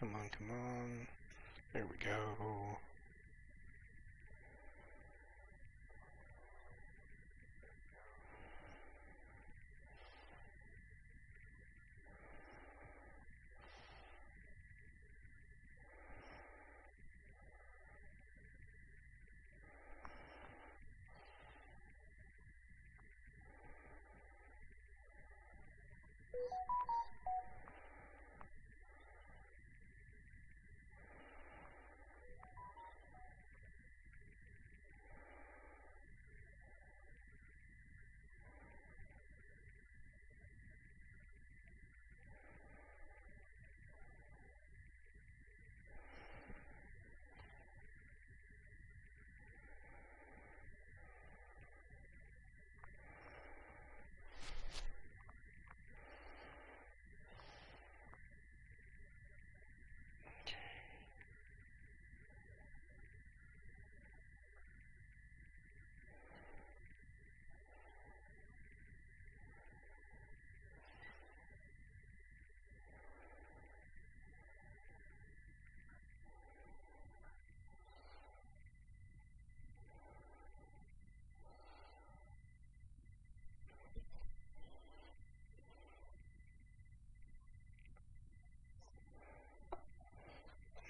Come on, come on. There we go.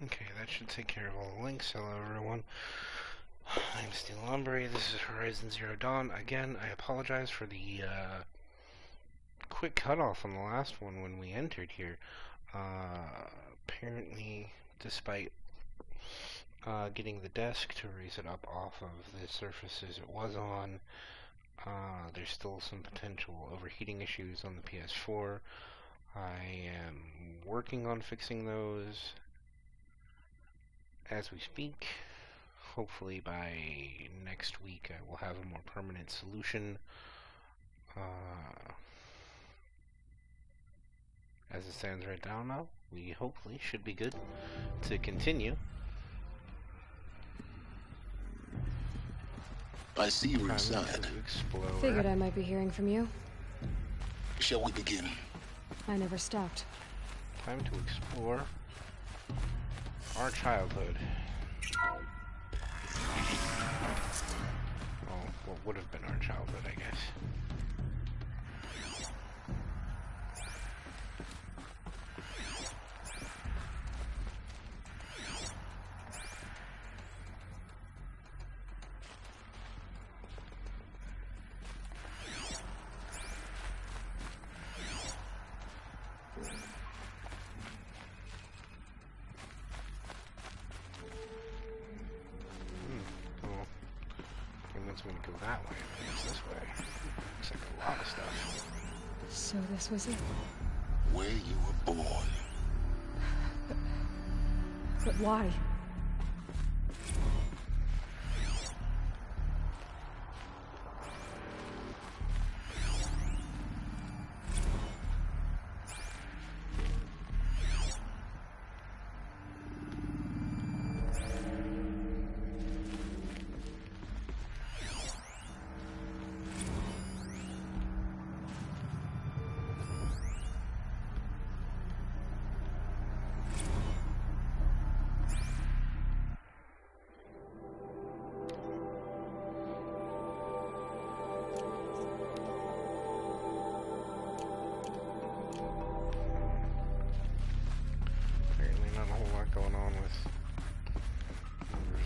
Okay, that should take care of all the links. Hello everyone. I'm SteeleHombre. This is Horizon Zero Dawn. Again, I apologize for the quick cutoff on the last one when we entered here. Apparently, despite getting the desk to raise it up off of the surfaces it was on, there's still some potential overheating issues on the PS4. I am working on fixing those as we speak. Hopefully by next week I will have a more permanent solution. As it stands right now, we hopefully should be good to continue. I see you're inside. Figured I might be hearing from you. Shall we begin? I never stopped. Time to explore our childhood. Well, what would have been our childhood, I guess. I'm gonna go that way, but it's this way. Looks like a lot of stuff. So this was it? Where you were born. But why? Going on with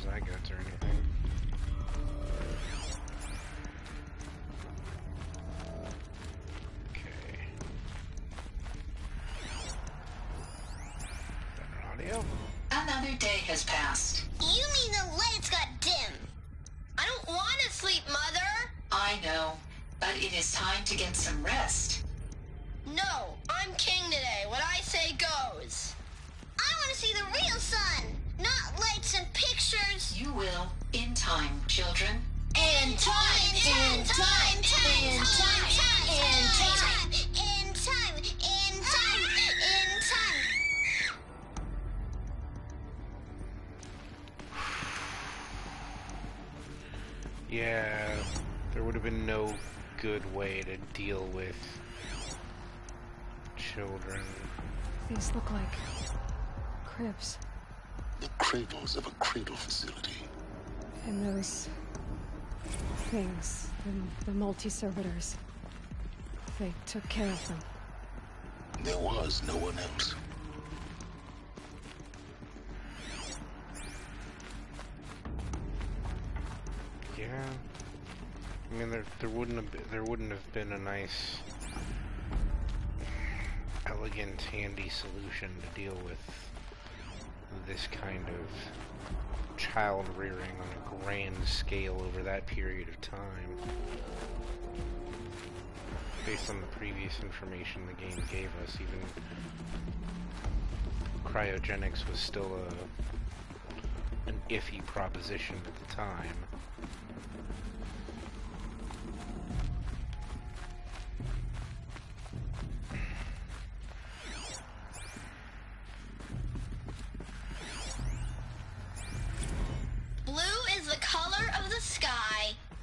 zygotes or anything. Okay. Better audio. Another day has passed. You mean the lights got dim? I don't want to sleep, Mother. I know, but it is time to get some rest. No, I'm king today. What I say goes. I want to see the real sun, not lights and pictures. You will, in time, children. In time, in time, in time, in time, in time, in time. Yeah, there would have been no good way to deal with children. These look like cribs. The cradles of a cradle facility. And those things, the multi-servitors, they took care of them. There was no one else. Yeah. I mean, there wouldn't have been a nice, elegant, handy solution to deal with this kind of child rearing on a grand scale over that period of time. Based on the previous information the game gave us, even cryogenics was still an iffy proposition at the time.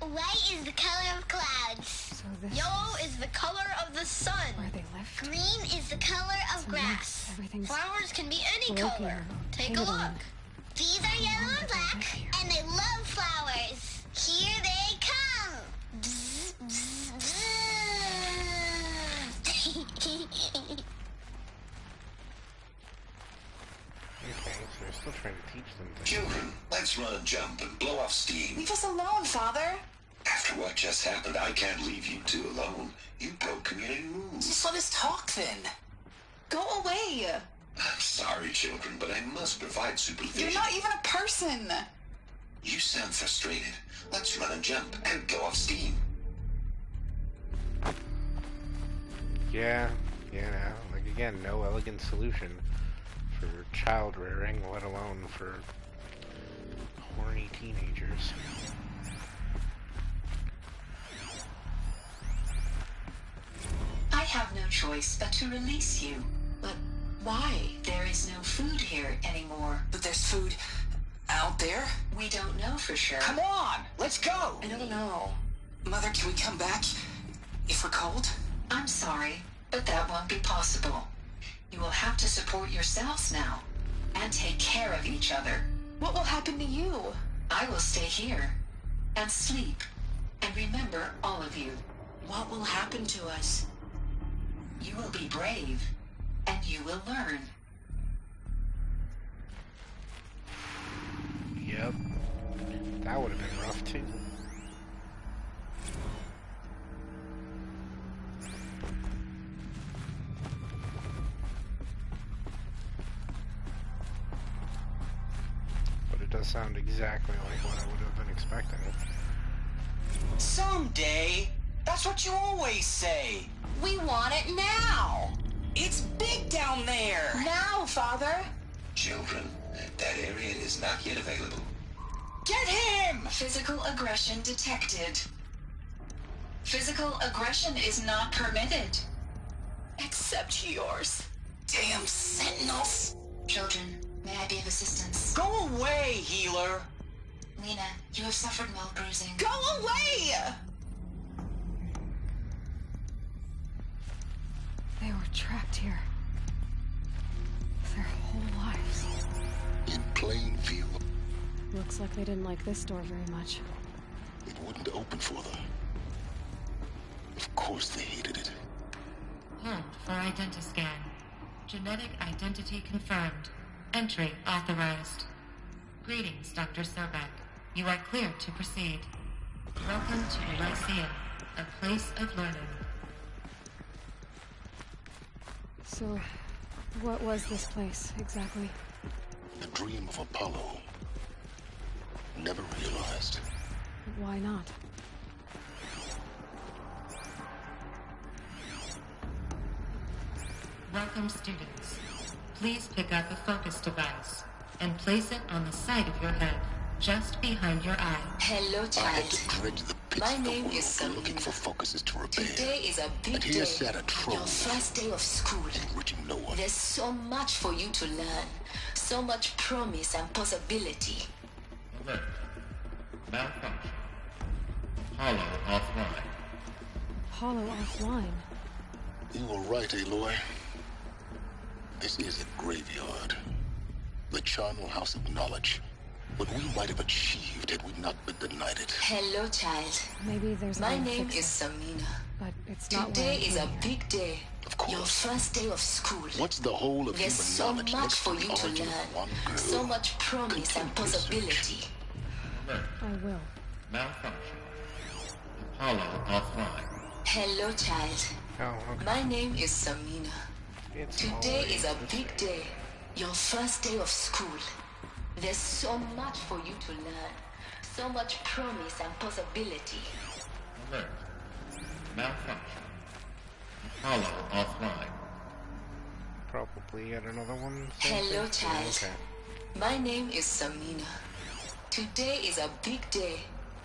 White is the color of clouds. So this Yellow is the color of the sun. where they live. Green is the color of So grass. everything's Flowers can be any broken color. or Take a painted look. on. These are yellow and did they black, live here? and they love flowers. Here they come. Bzz, bzz, bzz. Okay, so they're still trying to teach them things. Children, let's run and jump and blow off steam. Leave us alone, Father. After what just happened, I can't leave you two alone. You broke community rules. Just let us talk then. Go away. I'm sorry, children, but I must provide supervision. You're not even a person. You sound frustrated. Let's run and jump and go off steam. Yeah, like again, no elegant solution for child rearing, let alone for horny teenagers. I have no choice but to release you. But why? There is no food here anymore. But there's food out there? We don't know for sure. Come on, let's go. I don't know. Mother, can we come back if we're cold? I'm sorry, but that won't be possible. You will have to support yourselves now and take care of each other. What will happen to you? I will stay here and sleep and remember all of you. What will happen to us? You will be brave and you will learn. Yep. That would have been rough too. But it does sound exactly like what I would have been expecting. Someday. That's what you always say. We want it now. It's big down there. Now, Father. Children, that area is not yet available. Get him! Physical aggression detected. Physical aggression is not permitted. Except yours. Damn sentinels. Children, may I be of assistance? Go away, healer. Lena, you have suffered mild bruising. Go away! They were trapped here. Their whole lives. In plain view, Looks like they didn't like this door very much. it wouldn't open for them. Of course they hated it. Hold for identiscan. Genetic identity confirmed. Entry authorized. Greetings, Dr. Sobek. You are clear to proceed. Welcome to the Lyceum, a place of learning. So, what was this place, exactly? The dream of Apollo. Never realized. Why not? Welcome, students. Please pick up a focus device and place it on the side of your head, just behind your eye. Hello, I had child. to dredge the pits My of the name world is for looking Selena. for focuses to repair. Today is a big And day. here sat a troll, Your first day of school. enriching no one. There's so much for you to learn. So much promise and possibility. Alert. Malfunction. Hollow offline. Hollow offline. You were right, Aloy. This is a graveyard. The charnel house of knowledge. What we might have achieved had we not been denied it. Hello, child. Maybe there's a My way to name fix is it, Samina. but it's not why Today I is came a here. big day. Of course. Your first day of school. What's the whole of There's human so knowledge much next for to you the to origin learn. of one girl? So much promise and Continue research. possibility. I will. Malfunction. Apollo offline. Hello, child. Oh, okay. My name is Samina. It's Today always is a the big same. day. Your first day of school. There's so much for you to learn. So much promise and possibility. Alert. Malfunction. Apollo offline. Probably yet another one. Hello, child. Okay. My name is Samina. Today is a big day.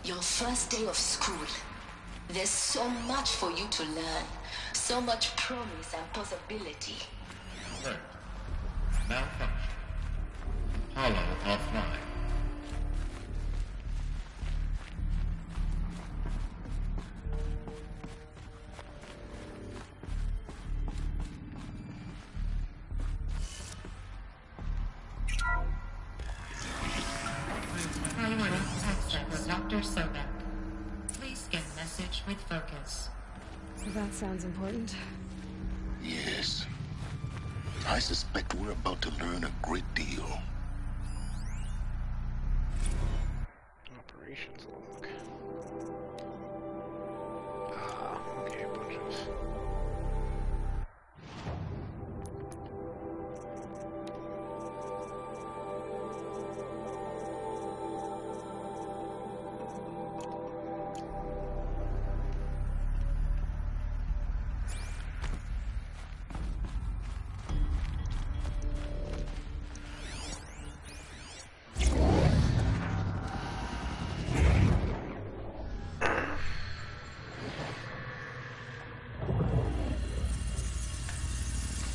Your first day of school. There's so much for you to learn. So much promise and possibility. Alert. Malfunction. Apollo offline. Priority access Dr. Sobek. Please scan message with focus. That sounds important. Yes. I suspect we're about to learn a great deal. Operations log. Okay, a bunch of...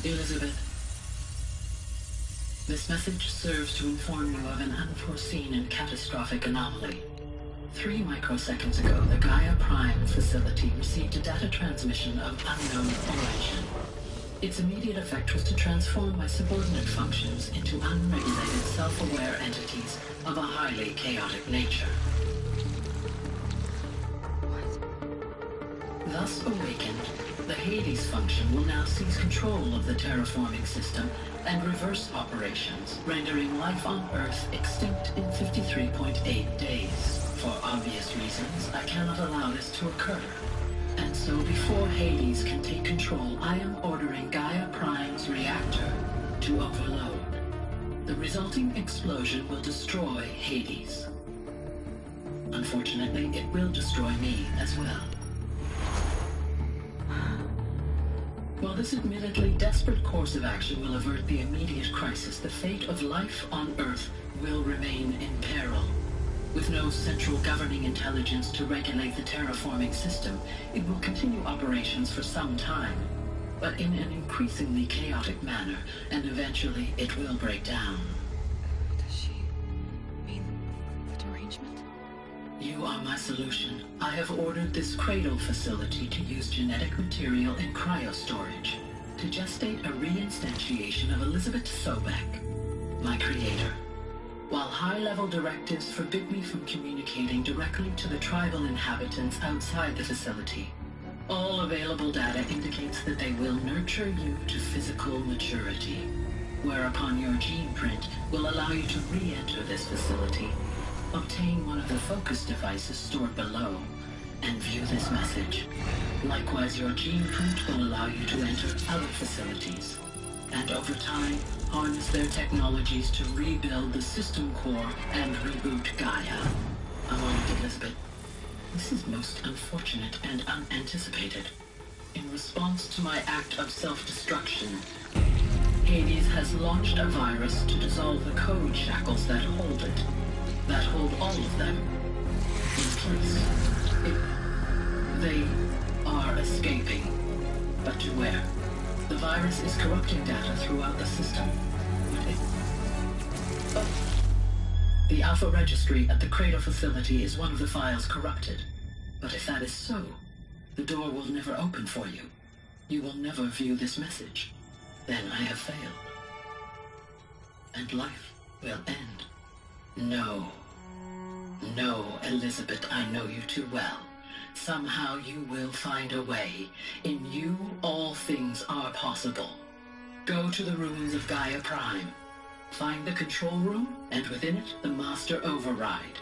Elizabeth, this message serves to inform you of an unforeseen and catastrophic anomaly. 3 microseconds ago, the Gaia Prime facility received a data transmission of unknown origin. Its immediate effect was to transform my subordinate functions into unregulated, self-aware entities of a highly chaotic nature. Thus awakened, the Hades function will now seize control of the terraforming system and reverse operations, rendering life on Earth extinct in 53.8 days. For obvious reasons, I cannot allow this to occur. And so before Hades can take control, I am ordering Gaia Prime's reactor to overload. The resulting explosion will destroy Hades. Unfortunately, it will destroy me as well. While this admittedly desperate course of action will avert the immediate crisis, the fate of life on Earth will remain in peril. With no central governing intelligence to regulate the terraforming system, it will continue operations for some time, but in an increasingly chaotic manner, and eventually it will break down. Does she mean the derangement? You are my solution. I have ordered this cradle facility to use genetic material in cryostorage to gestate a reinstantiation of Elizabeth Sobek, my creator. While high-level directives forbid me from communicating directly to the tribal inhabitants outside the facility, all available data indicates that they will nurture you to physical maturity, whereupon your gene print will allow you to re-enter this facility, obtain one of the focus devices stored below, and view this message. Likewise, your gene print will allow you to enter other facilities, and over time, harness their technologies to rebuild the system core and reboot Gaia. A moment, Elizabeth. This is most unfortunate and unanticipated. In response to my act of self-destruction, Hades has launched a virus to dissolve the code shackles that hold it, that hold all of them in place. They are escaping, but to where? The virus is corrupting data throughout the system. The Alpha Registry at the Cradle facility is one of the files corrupted. But if that is so, the door will never open for you. You will never view this message. Then I have failed. And life will end. No. No, Elizabeth, I know you too well. Somehow you will find a way. In you, all things are possible. Go to the ruins of Gaia Prime. Find the control room, and within it, the Master Override.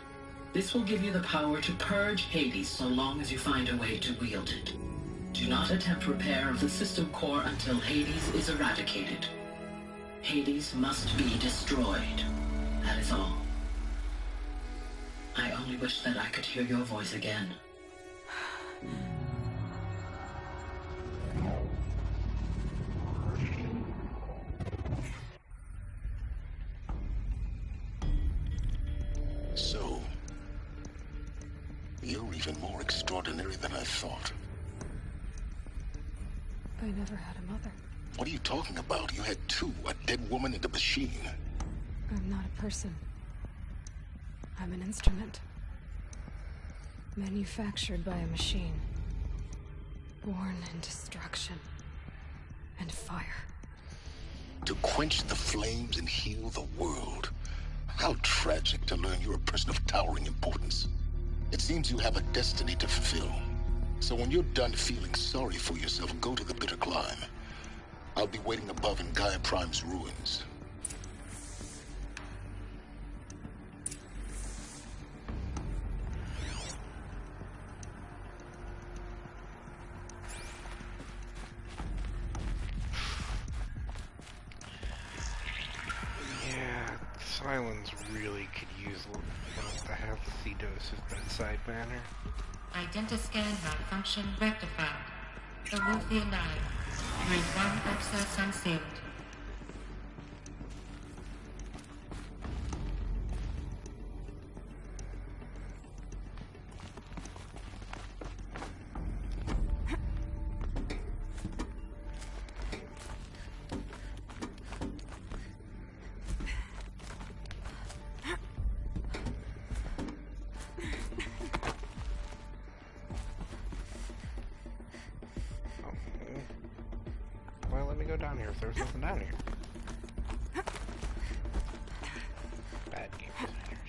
This will give you the power to purge Hades so long as you find a way to wield it. Do not attempt repair of the system core until Hades is eradicated. Hades must be destroyed. That is all. I only wish that I could hear your voice again. So, you're even more extraordinary than I thought. I never had a mother. What are you talking about? You had two, a dead woman and a machine. I'm not a person. I'm an instrument. Manufactured by a machine. Born in destruction and fire. To quench the flames and heal the world. How tragic to learn you're a person of towering importance. It seems you have a destiny to fulfill. So when you're done feeling sorry for yourself, go to the bitter climb. I'll be waiting above in Gaia Prime's ruins. Silence really could use one of the healthy dose of bedside manner. Identiscan malfunction rectified. Eleuthia 9. Route 1 access unsealed. Well, let me go down here if there's nothing down here. Bad game designers.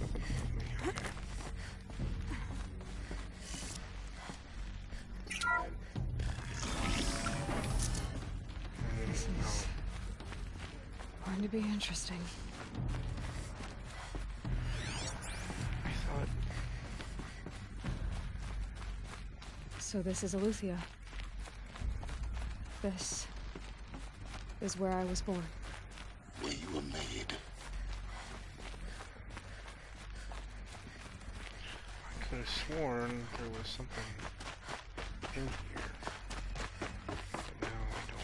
Nothing above me, okay. This is going to be interesting. I thought... So this is Eleuthia. This is where I was born. Where you were made. I could have sworn there was something in here. But now I don't.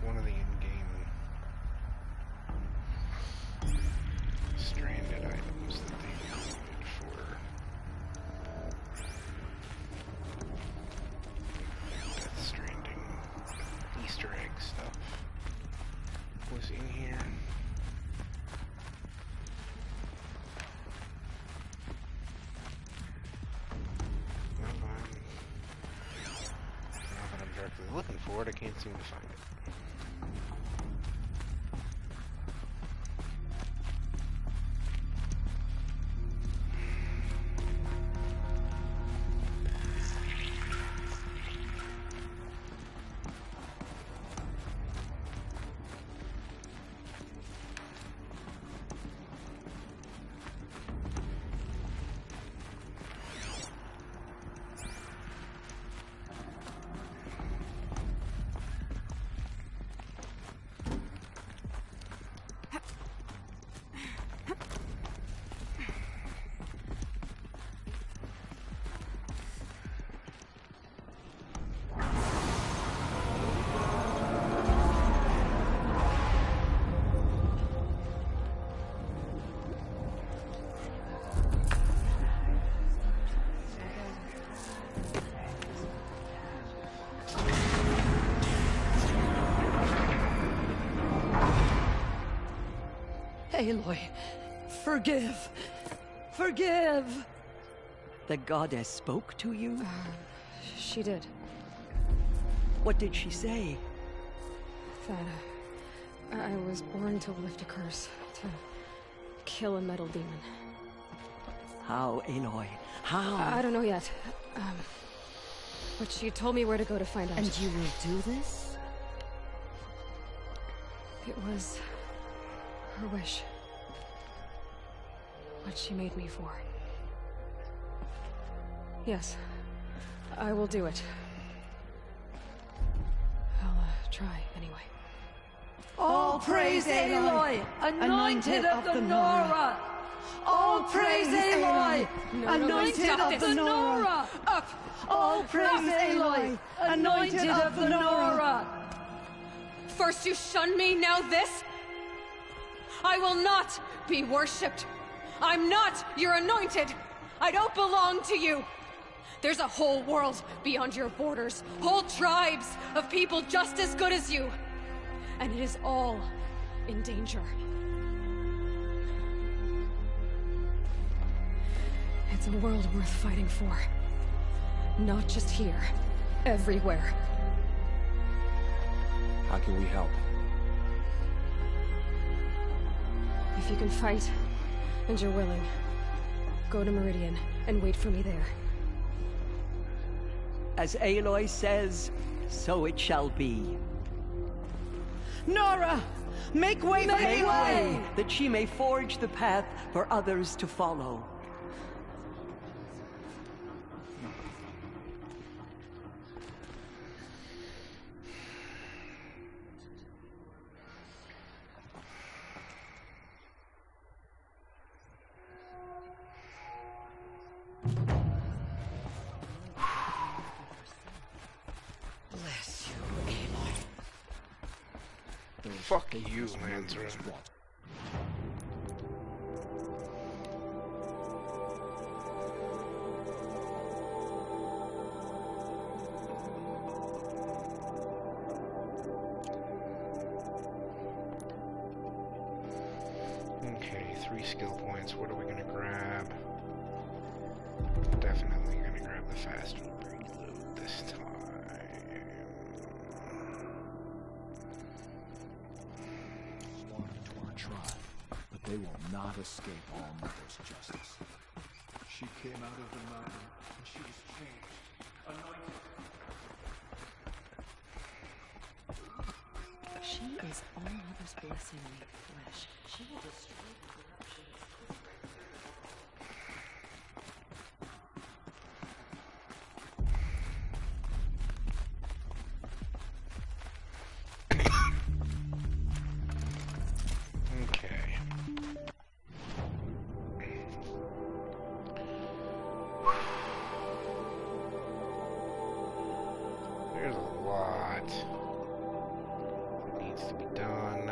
One of the in-game stranded items that they included for Death Stranding Easter egg stuff was in here. Now that I'm directly looking for it, I can't seem to find it. Aloy, forgive. Forgive! The goddess spoke to you? She did. What did she say? That I was born to lift a curse, to kill a metal demon. How, Aloy? How? I don't know yet. But she told me where to go to find out. And you will do this? It was her wish. What she made me for. Yes, I will do it. I'll try anyway. All praise Aloy, anointed of the Nora! All praise Aloy, anointed of the Nora! Up! All praise Aloy, anointed of the Nora! First you shun me, now this? I will not be worshipped. I'm not your anointed. I don't belong to you. There's a whole world beyond your borders, whole tribes of people just as good as you. And it is all in danger. It's a world worth fighting for. Not just here, everywhere. How can we help? If you can fight, and you're willing, go to Meridian and wait for me there. As Aloy says, so it shall be. Nora! Make way for Aloy! That she may forge the path for others to follow. Bless you, Aloy. Fuck you, Lansra. Okay, 3 skill points. What are we gonna grab? Definitely gonna grab the fast reload this time. They will not escape All Mother's justice. She came out of the mountain, and she was changed, anointed. She is All Mother's blessing made flesh. She will destroy the corruption. There's a lot that needs to be done.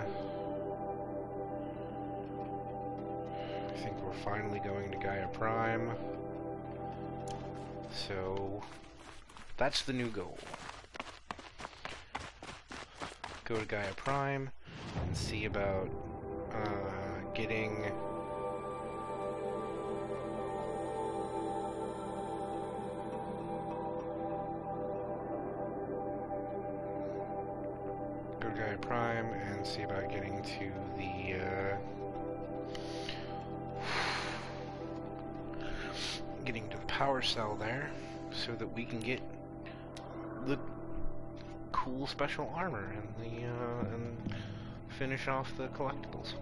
I think we're finally going to Gaia Prime. So, that's the new goal. Go to Gaia Prime and see about getting Gaia Prime and see about getting to the power cell there, so that we can get the cool special armor and finish off the collectibles.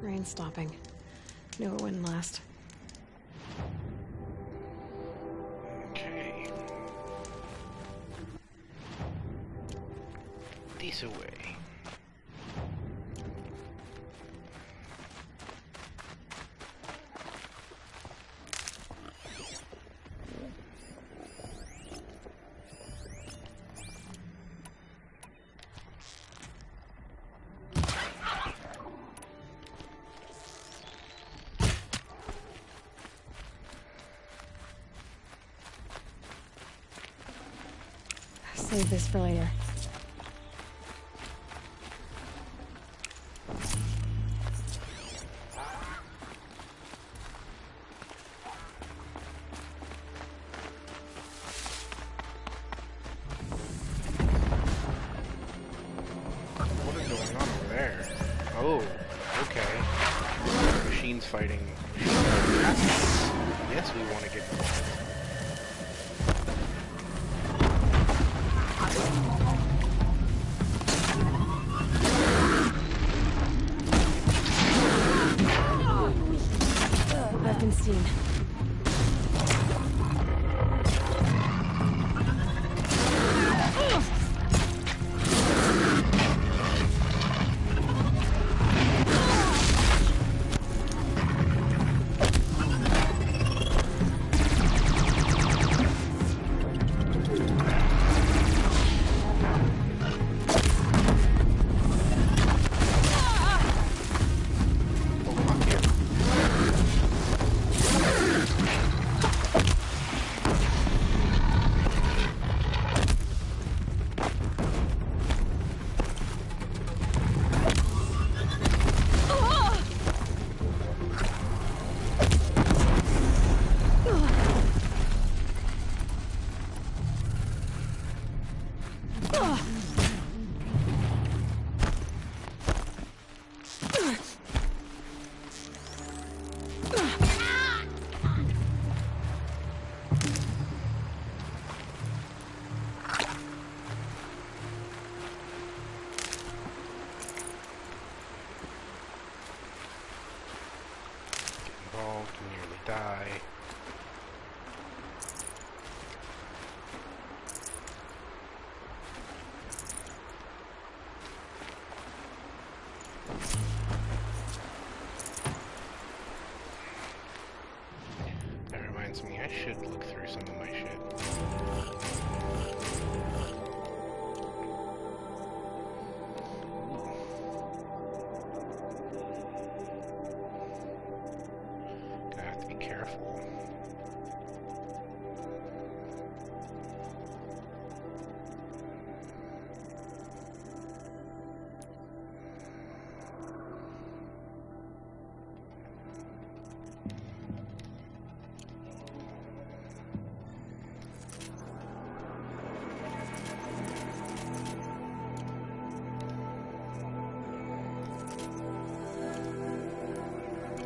Rain's stopping. Knew it wouldn't last. Okay. This away. Save this for later. What is going on over there? Oh, okay. Machines fighting. Yes, we want to get involved. I've been seen. Nearly die. That reminds me, I should look through some of my shit. Careful.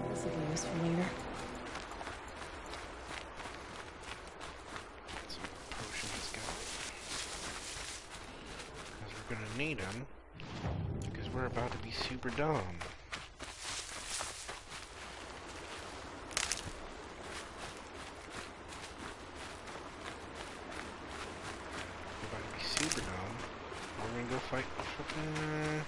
This will be useful later. Gonna need them because we're about to be super dumb. We're about to be super dumb. We're gonna go fight the fucking.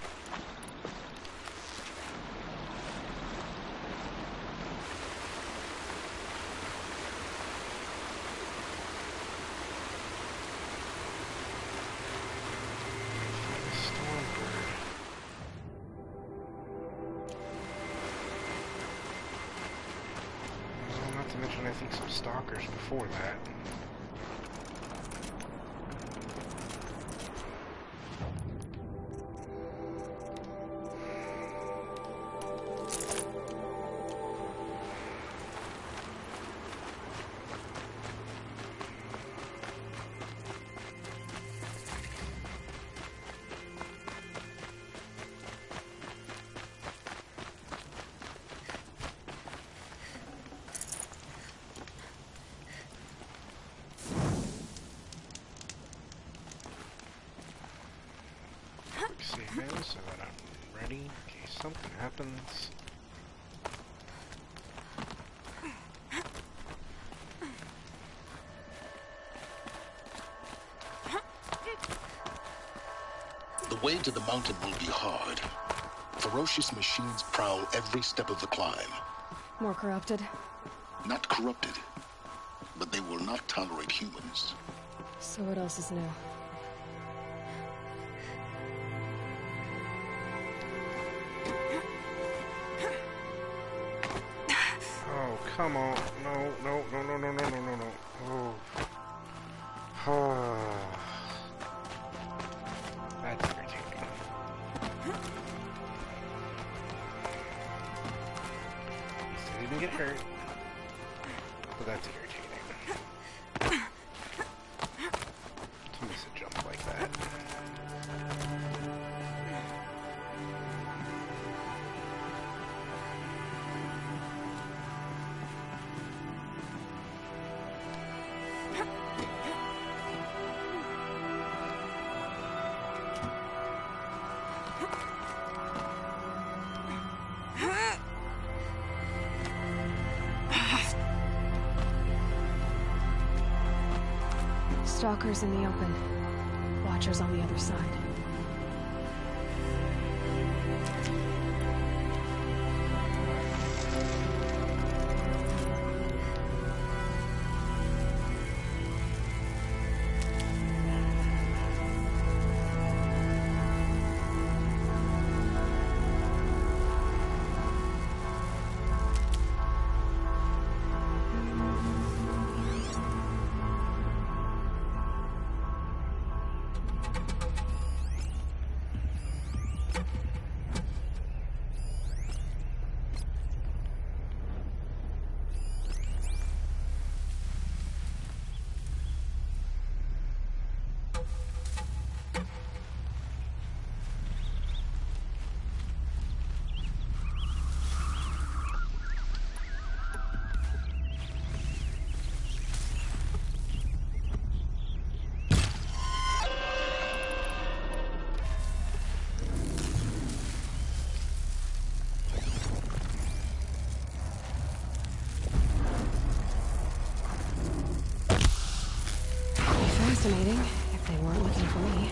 I think some stalkers before that. Save in so that I'm ready in case something happens. to the mountain will be hard. Ferocious machines prowl every step of the climb. More corrupted? Not corrupted, but they will not tolerate humans. So what else is new? Oh, come on. No, no, no, no, no, no, no, no, no. Oh. Oh. That's irritating. At least I didn't get hurt. But that's irritating. To miss a jump like that. Stalkers in the open. Watchers on the other side. Fascinating, if they weren't looking for me.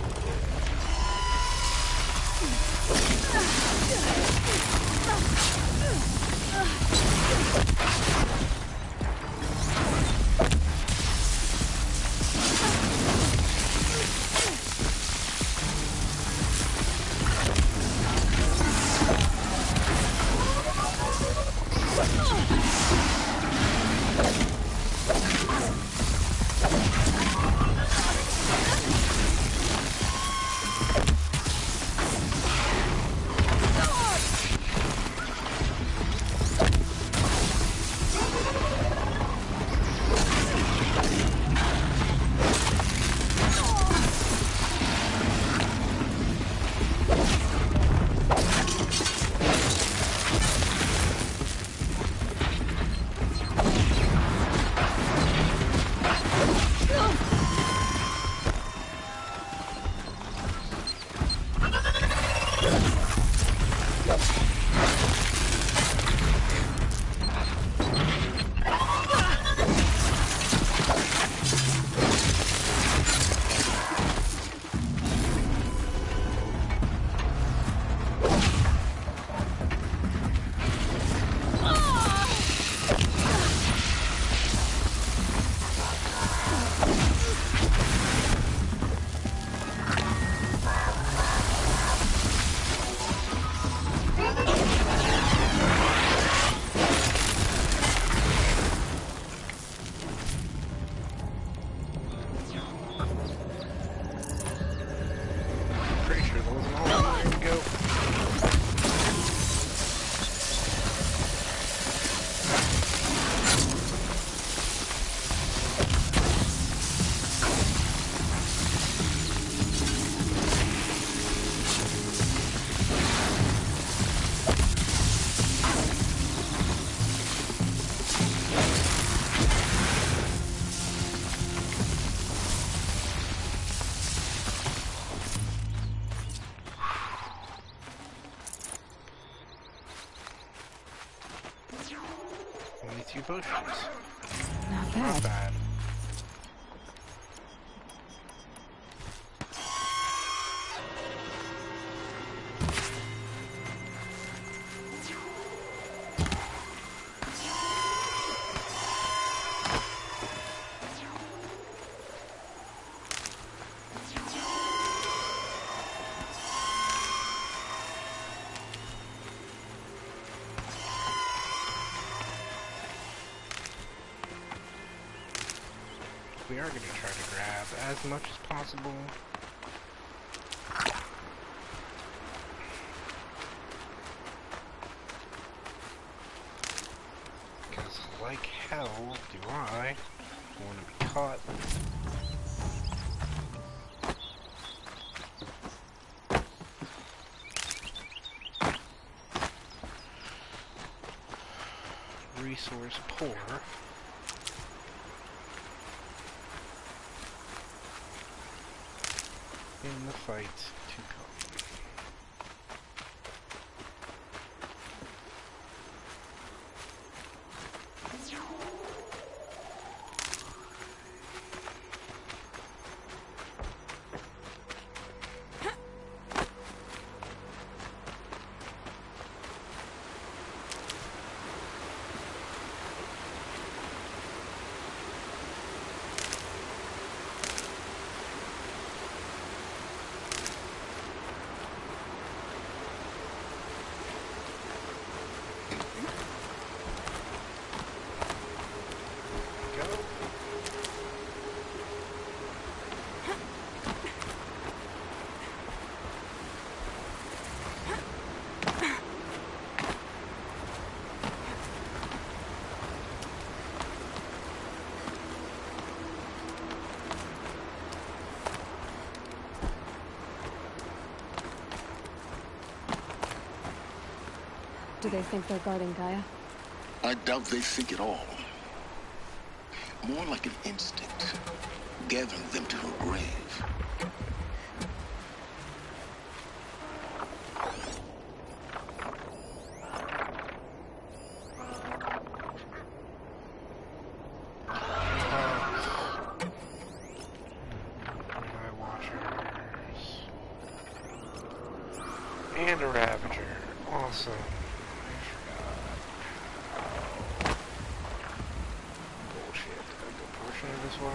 Few potions. Not bad. Not bad. we are going to try to grab as much as possible. Because like hell do I want to be caught. Resource poor. In the fight to come. Do they think they're guarding Gaia? I doubt they think at all. More like an instinct, gathering them to her grave. And a Ravager. Awesome. Bullshit. A good portion of this was.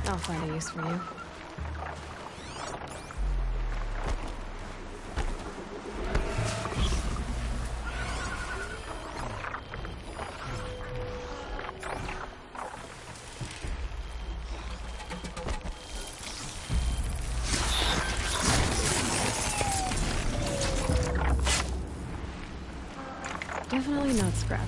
I'll find a use for you. Definitely not scrap.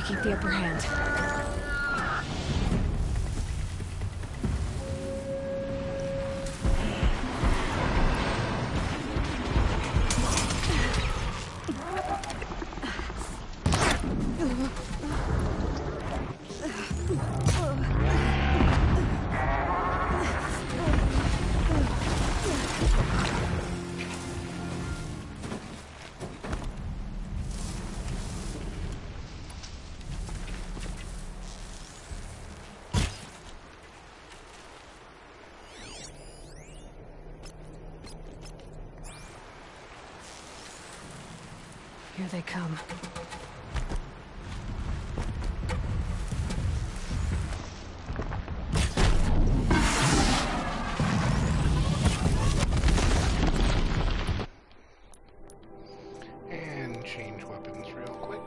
keep the upper hand. Here they come. And change weapons real quick.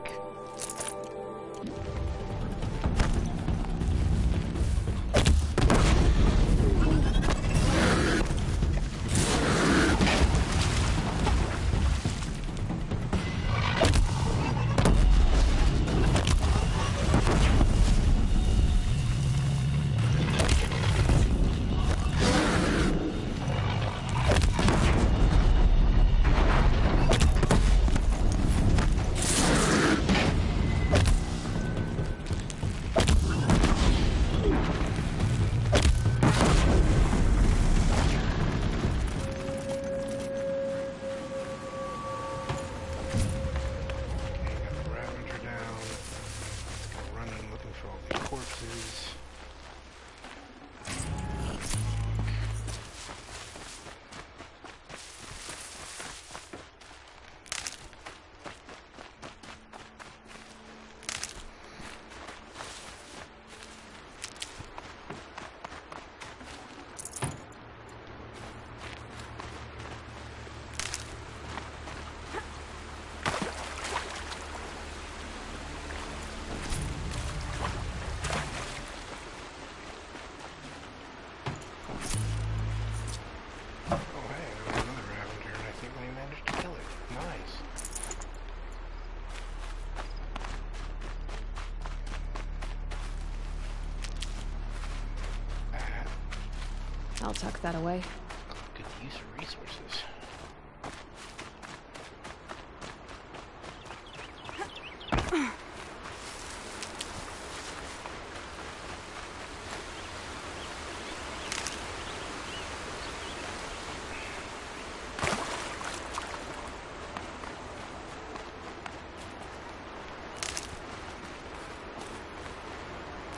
I'll tuck that away. Good use of resources.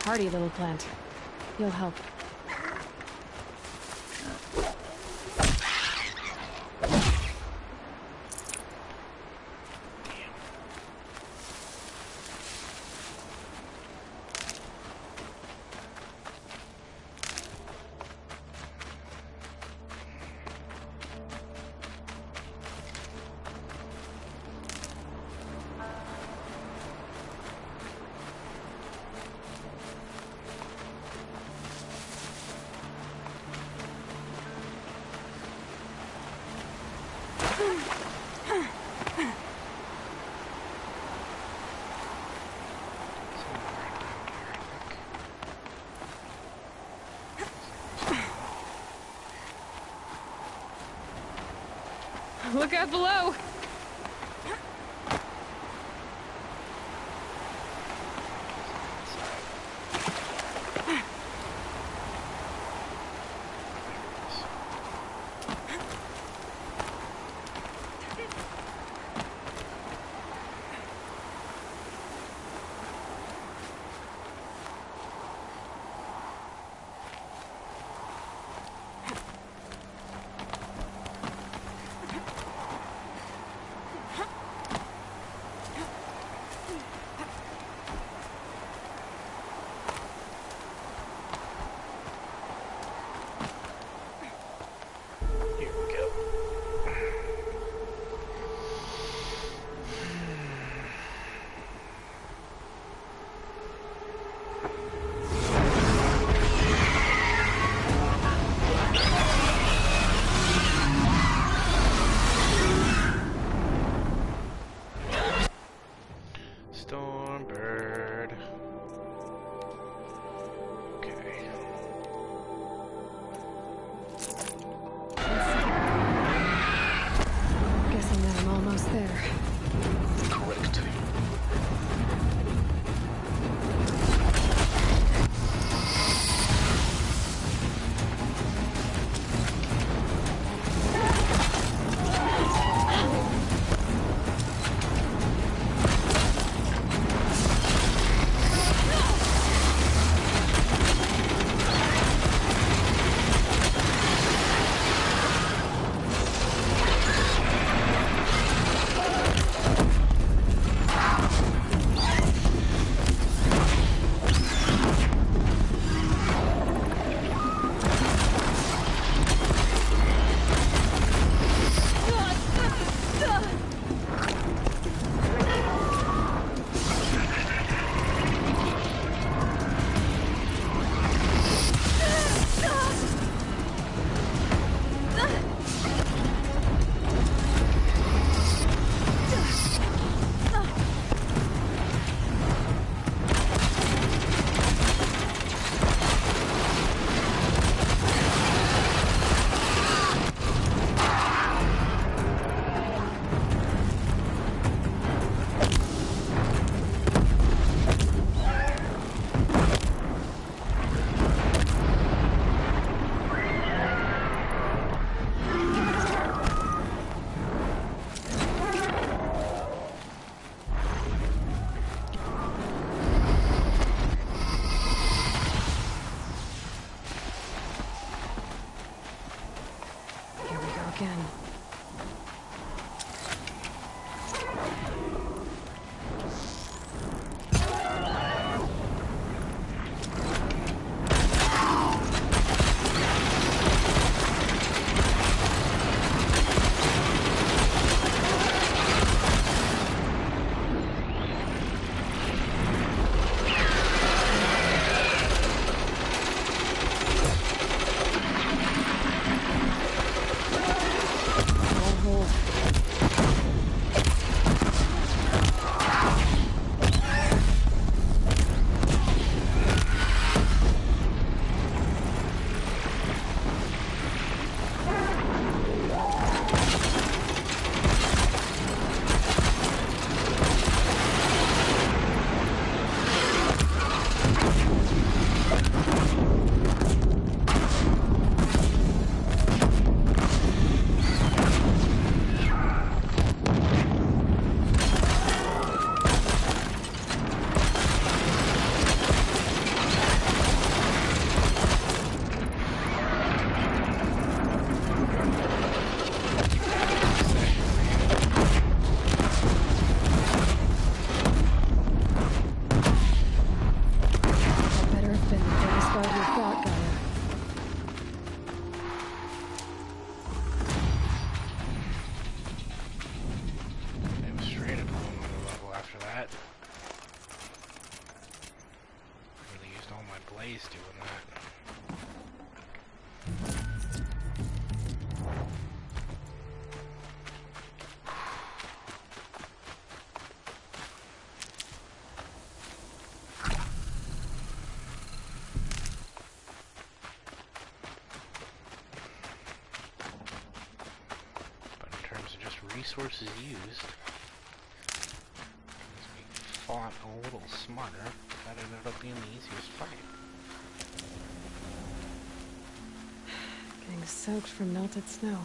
Hardy little plant. You'll help. Look out below! walk in. Resources used, as we fought a little smarter, that ended up being the easiest fight. Getting soaked from melted snow.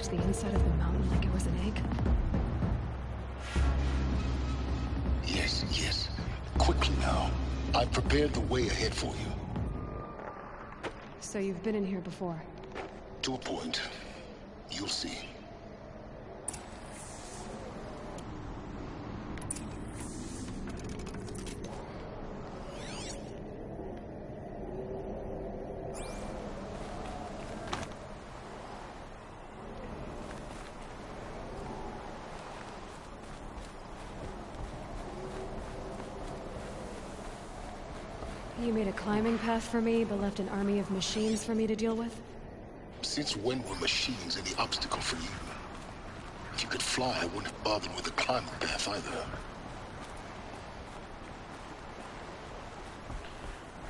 The inside of the mountain like it was an egg? Yes, yes. Quickly now. I've prepared the way ahead for you. So you've been in here before? To a point. You'll see. You made a climbing path for me, but left an army of machines for me to deal with? Since when were machines any obstacle for you? If you could fly, I wouldn't have bothered with a climbing path either.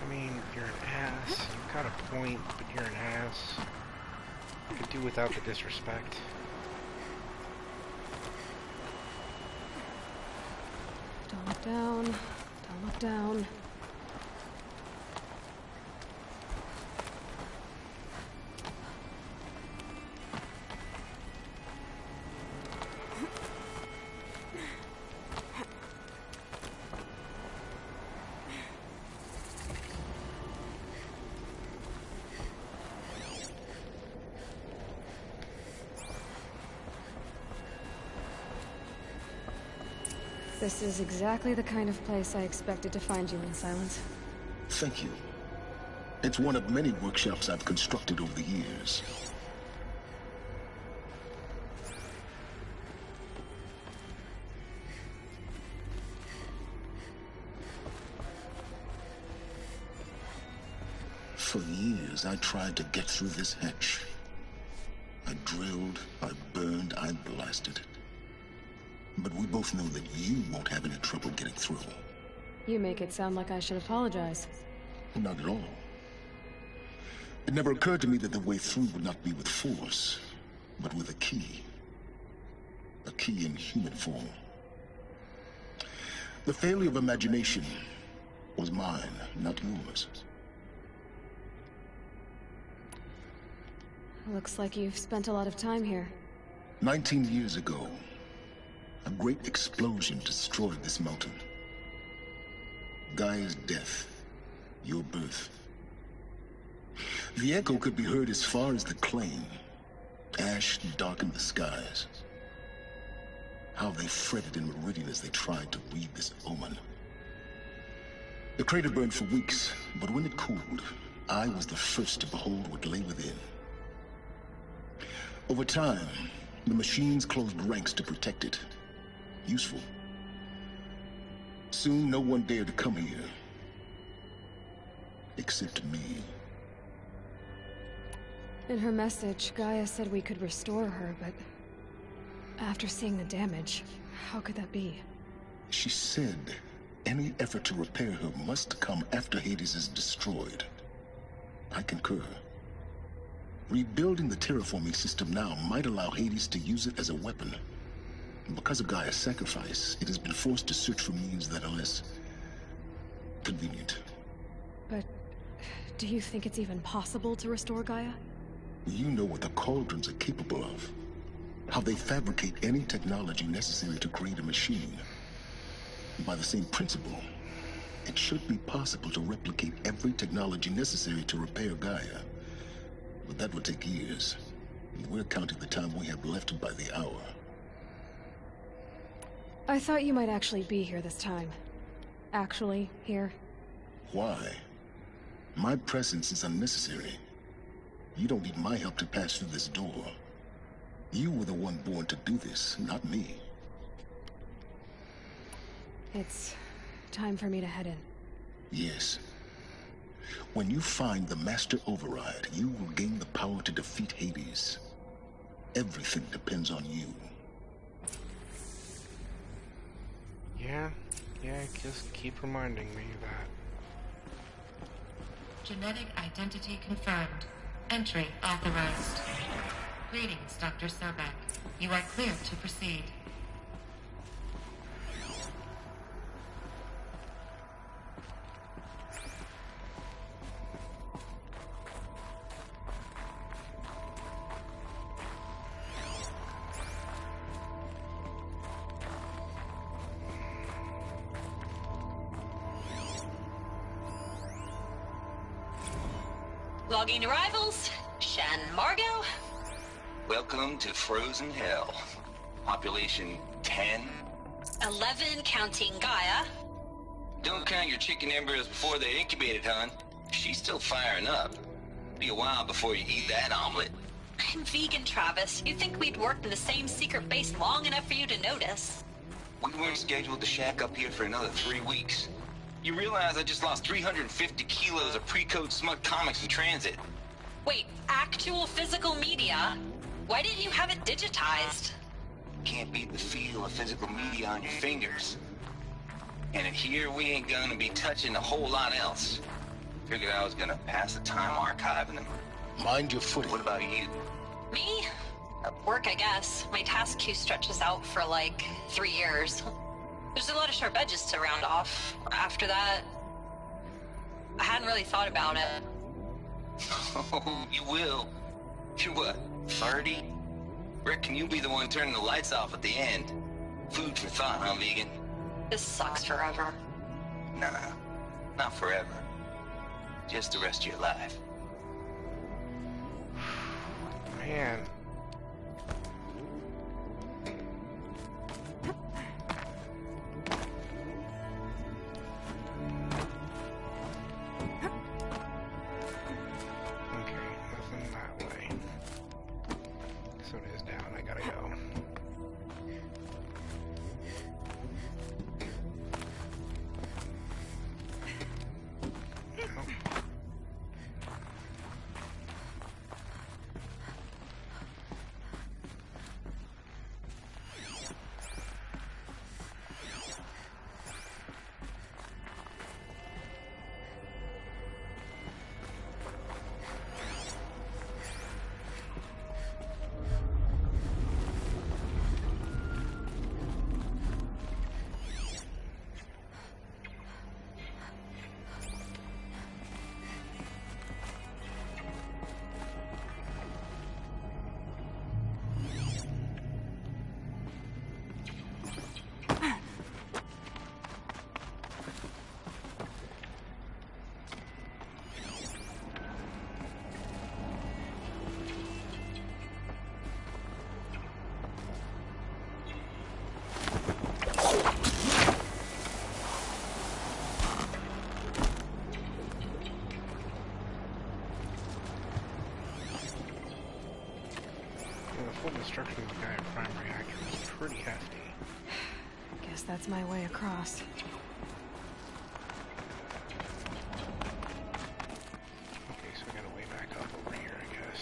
I mean, you're an ass. You've got a point, but you're an ass. You could do without the disrespect. Don't look down. Don't look down. This is exactly the kind of place I expected to find you in, Silence. Thank you. It's one of many workshops I've constructed over the years. For years, I tried to get through this hatch. I drilled, I burned, I blasted. But we both know that you won't have any trouble getting through. You make it sound like I should apologize. Not at all. It never occurred to me that the way through would not be with force, but with a key. A key in human form. The failure of imagination was mine, not yours. Looks like you've spent a lot of time here. 19 years ago, a great explosion destroyed this mountain. Gaia's death, your birth. The echo could be heard as far as the claim. Ash darkened the skies. How they fretted in meridian as they tried to read this omen. The crater burned for weeks, but when it cooled, I was the first to behold what lay within. Over time, the machines closed ranks to protect it. Useful. Soon, no one dared to come here. Except me. In her message, Gaia said we could restore her, but after seeing the damage, how could that be? She said any effort to repair her must come after Hades is destroyed. I concur. Rebuilding the terraforming system now might allow Hades to use it as a weapon. Because of Gaia's sacrifice, it has been forced to search for means that are less convenient. But do you think it's even possible to restore Gaia? You know what the Cauldrons are capable of. How they fabricate any technology necessary to create a machine. By the same principle, it should be possible to replicate every technology necessary to repair Gaia. But that would take years. We're counting the time we have left by the hour. I thought you might actually be here this time. Actually, here. Why? My presence is unnecessary. You don't need my help to pass through this door. You were the one born to do this, not me. It's time for me to head in. Yes. When you find the Master Override, you will gain the power to defeat Hades. Everything depends on you. Yeah, just keep reminding me of that. Genetic identity confirmed. Entry authorized. Greetings, Dr. Sobek. You are clear to proceed. Logging arrivals. Shan Margot. Welcome to Frozen Hell. Population 10. 11 counting Gaia. Don't count your chicken embryos before they're incubated, hon. She's still firing up. Be a while before you eat that omelet. I'm vegan, Travis. You'd think we'd worked in the same secret base long enough for you to notice. We weren't scheduled to shack up here for another 3 weeks. You realize I just lost 350 kilos of pre-code smut comics in transit. Wait, actual physical media? Why didn't you have it digitized? Can't beat the feel of physical media on your fingers. And in here, we ain't gonna be touching a whole lot else. Figured I was gonna pass the time archiving them. Mind your footing. What about you? Me? Work, I guess. My task queue stretches out for like 3 years. There's a lot of sharp edges to round off. After that, I hadn't really thought about it. Oh, you will. You're what, 30? Reckon you'll be the one turning the lights off at the end. Food for thought, huh, vegan? This sucks forever. Nah, not forever. Just the rest of your life. Man. Well, the full destruction of the Gaia Prime reactor was pretty hefty. Guess that's my way across. Okay, so we got a way back up over here, I guess.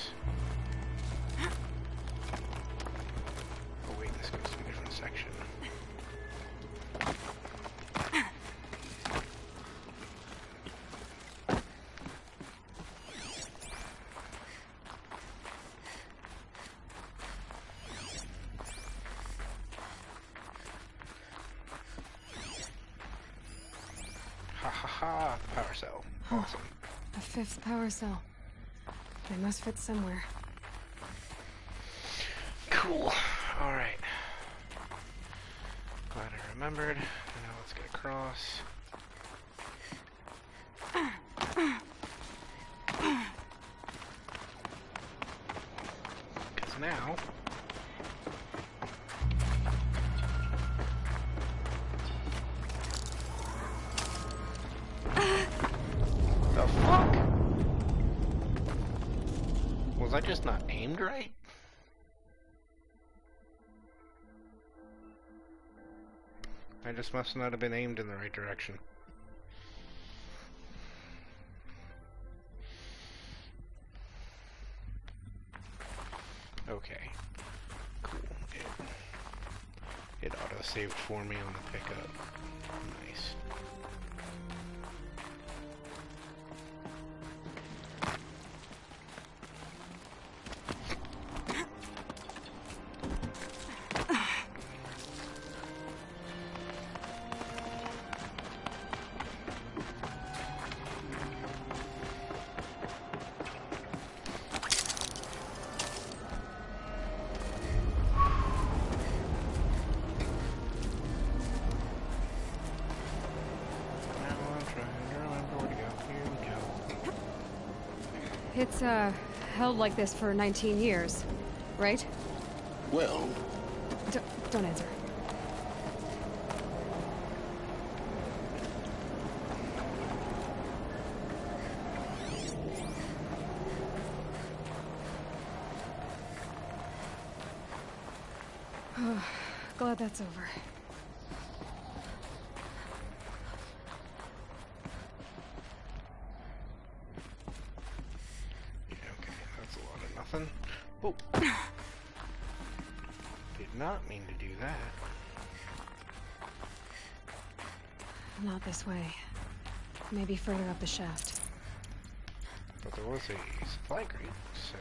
Oh wait, this goes to a different section. Ha ha ha! Power cell. Awesome. A fifth power cell. They must fit somewhere. Cool. Alright. Glad I remembered. Now let's get across. Because now... The fuck? Was I just not aimed right? I just must not have been aimed in the right direction. Okay. Cool. It auto-saved for me on the pickup. Nice. It's, held like this for 19 years, right? Well... Don't answer. Glad that's over. Oh. Did not mean to do that. Not this way. Maybe further up the shaft. But there was a supply crate, so...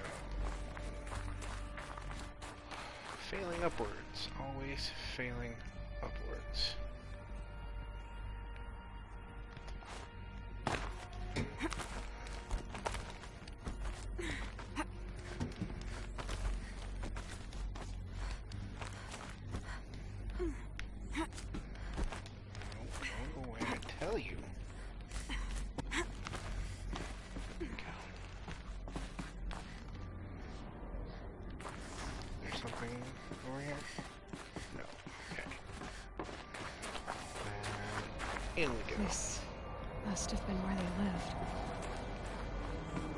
Failing upwards. Always failing upwards. This must have been where they lived.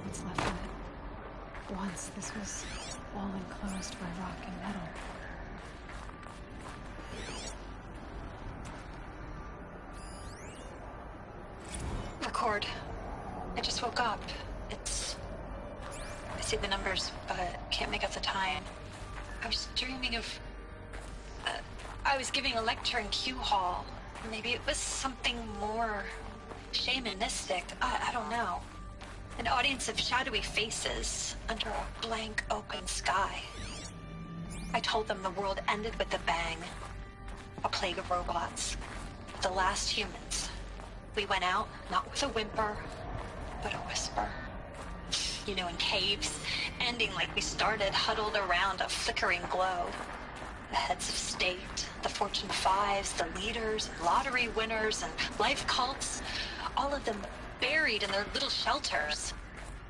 What's left of it? Once this was all enclosed by rock and metal. Record. I just woke up. I see the numbers, but can't make out the time. I was dreaming of... I was giving a lecture in Q Hall. Maybe it was something more shamanistic. I don't know. An audience of shadowy faces under a blank open sky. I told them the world ended with a bang. A plague of robots. The last humans. We went out, not with a whimper, but a whisper. You know, in caves, ending like we started, huddled around a flickering glow. The heads of state, the Fortune 5s, the leaders, and lottery winners, and life cults, all of them buried in their little shelters.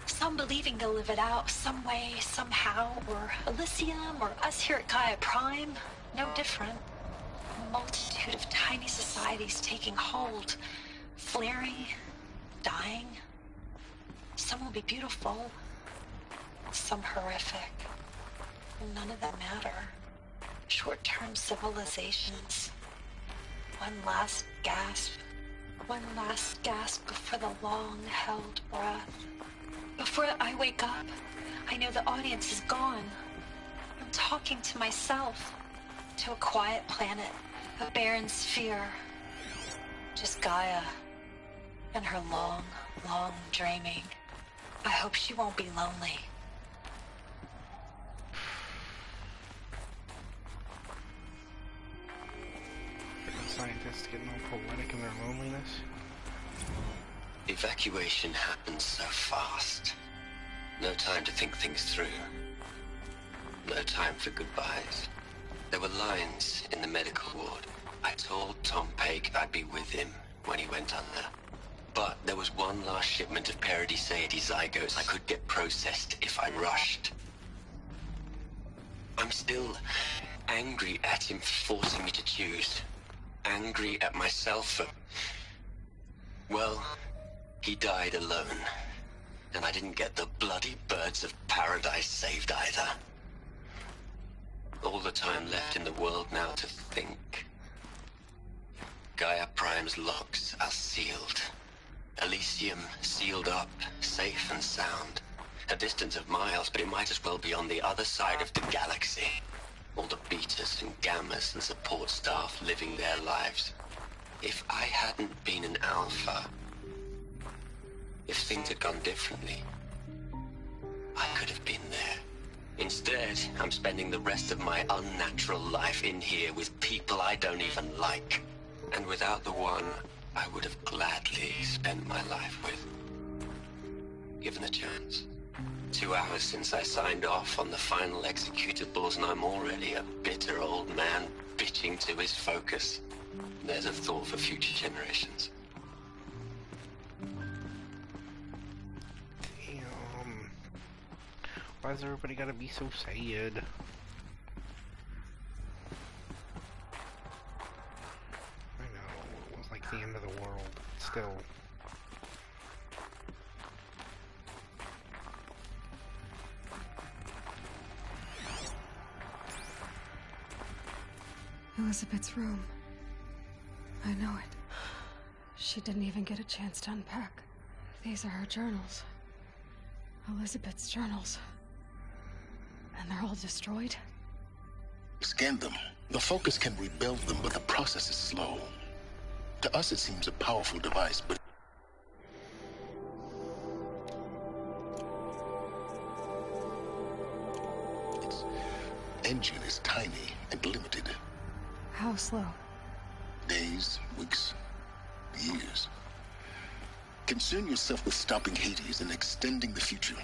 Some believing they'll live it out some way, somehow, or Elysium, or us here at Gaia Prime, no different. A multitude of tiny societies taking hold, flaring, dying. Some will be beautiful, some horrific. none of them matter. Short-term civilizations. One last gasp before the long-held breath. Before I wake up, I know the audience is gone. I'm talking to myself, to a quiet planet, a barren sphere. Just Gaia and her long, long dreaming. I hope she won't be lonely. Scientists getting all poetic in their loneliness. Evacuation happened so fast. No time to think things through. No time for goodbyes. There were lines in the medical ward. I told Tom Pake I'd be with him when he went under. But there was one last shipment of Paradiseidae zygotes I could get processed if I rushed. I'm still angry at him for forcing me to choose. Angry at myself for... Well, he died alone. And I didn't get the bloody birds of paradise saved either. All the time left in the world now to think. Gaia Prime's locks are sealed. Elysium sealed up, safe and sound. A distance of miles, but it might as well be on the other side of the galaxy. All the betas and gammas and support staff living their lives. If I hadn't been an alpha, if things had gone differently, I could have been there. Instead, I'm spending the rest of my unnatural life in here with people I don't even like. And without the one I would have gladly spent my life with. Given a chance. 2 hours since I signed off on the final executables, and I'm already a bitter old man bitching to his focus. There's a thought for future generations. Damn. Why's everybody gotta be so sad? I know, it was like the end of the world. Still. Elizabeth's room. I know it. She didn't even get a chance to unpack. These are her journals. Elizabeth's journals. And they're all destroyed? Scan them. The Focus can rebuild them, but the process is slow. To us, it seems a powerful device, but... its engine is tiny and limited. How slow? Days, weeks, years. Concern yourself with stopping Hades and extending the future,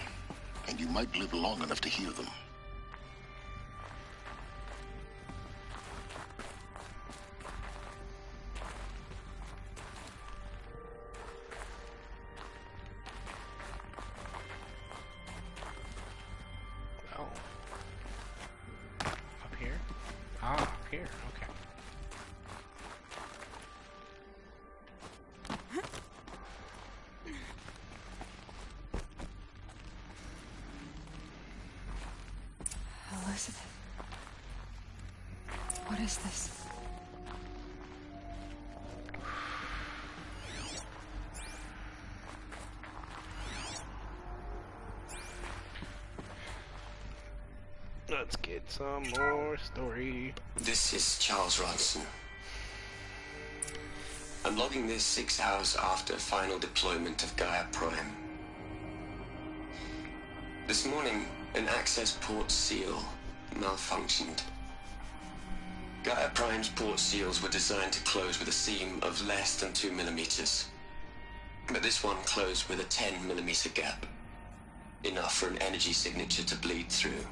and you might live long enough to hear them. Oh. Up here? Ah, up here, okay. Elizabeth. What is this? Let's get some more story. This is Charles Ronson. I'm logging this 6 hours after final deployment of Gaia Prime. This morning, an access port seal malfunctioned. Gaia Prime's port seals were designed to close with a seam of less than 2 millimeters. But this one closed with a 10 millimeter gap. Enough for an energy signature to bleed through.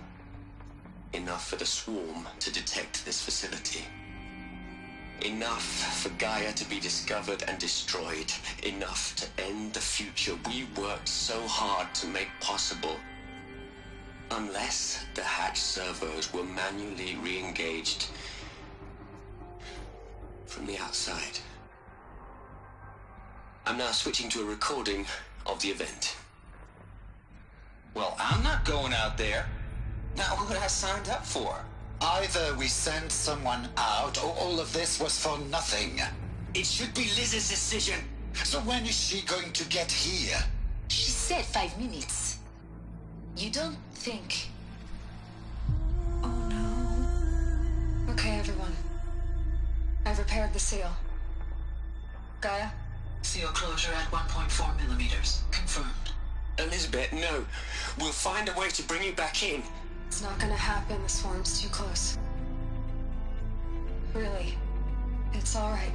Enough for the swarm to detect this facility. Enough for Gaia to be discovered and destroyed. Enough to end the future we worked so hard to make possible. Unless the hatch servos were manually re-engaged from the outside. I'm now switching to a recording of the event. Well, I'm not going out there. Not what I signed up for. Either we send someone out, or all of this was for nothing. It should be Liz's decision. So when is she going to get here? She said 5 minutes. You don't think... Oh no. Okay, everyone. I've repaired the seal. Gaia? Seal closure at 1.4 millimeters. Confirmed. Elizabeth, no. We'll find a way to bring you back in. It's not gonna happen. The swarm's too close. Really. It's alright.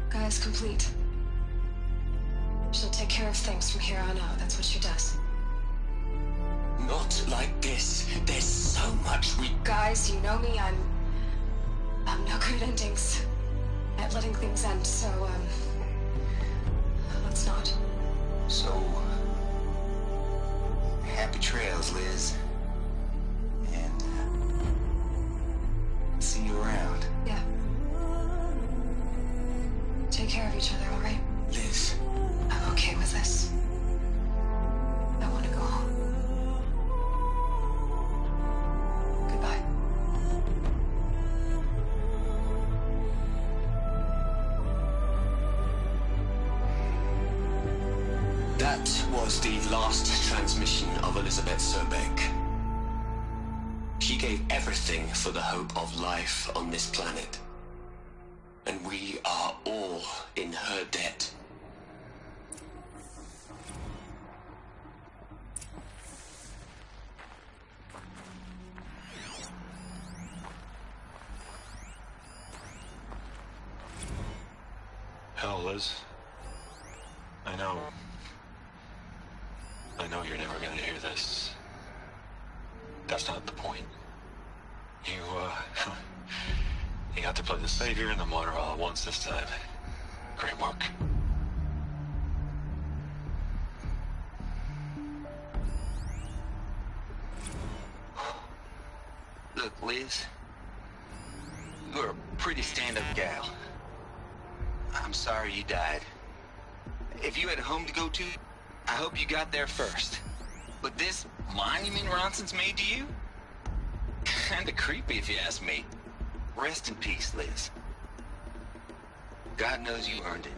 Gaia's complete. She'll take care of things from here on out. That's what she does. Not like this. There's so much we... Guys, you know me. I'm no good at endings. At letting things end, so, let's not. So... happy trails, Liz. And, see you around. Yeah. Take care of each other, all right? Liz. I'm okay with this. I want to go home. Goodbye. That was the last transmission of Elizabeth Sobek. She gave everything for the hope of life on this planet. And we are all in her debt. Hell, Liz. I know you're never gonna hear this. That's not the point. You got to play the savior and the martyr all at once this time. Great work. Look, Liz. You're a pretty stand-up gal. I'm sorry you died. If you had a home to go to, I hope you got there first. But this monument Ronson's made to you? Kinda creepy if you ask me. Rest in peace, Liz. God knows you earned it.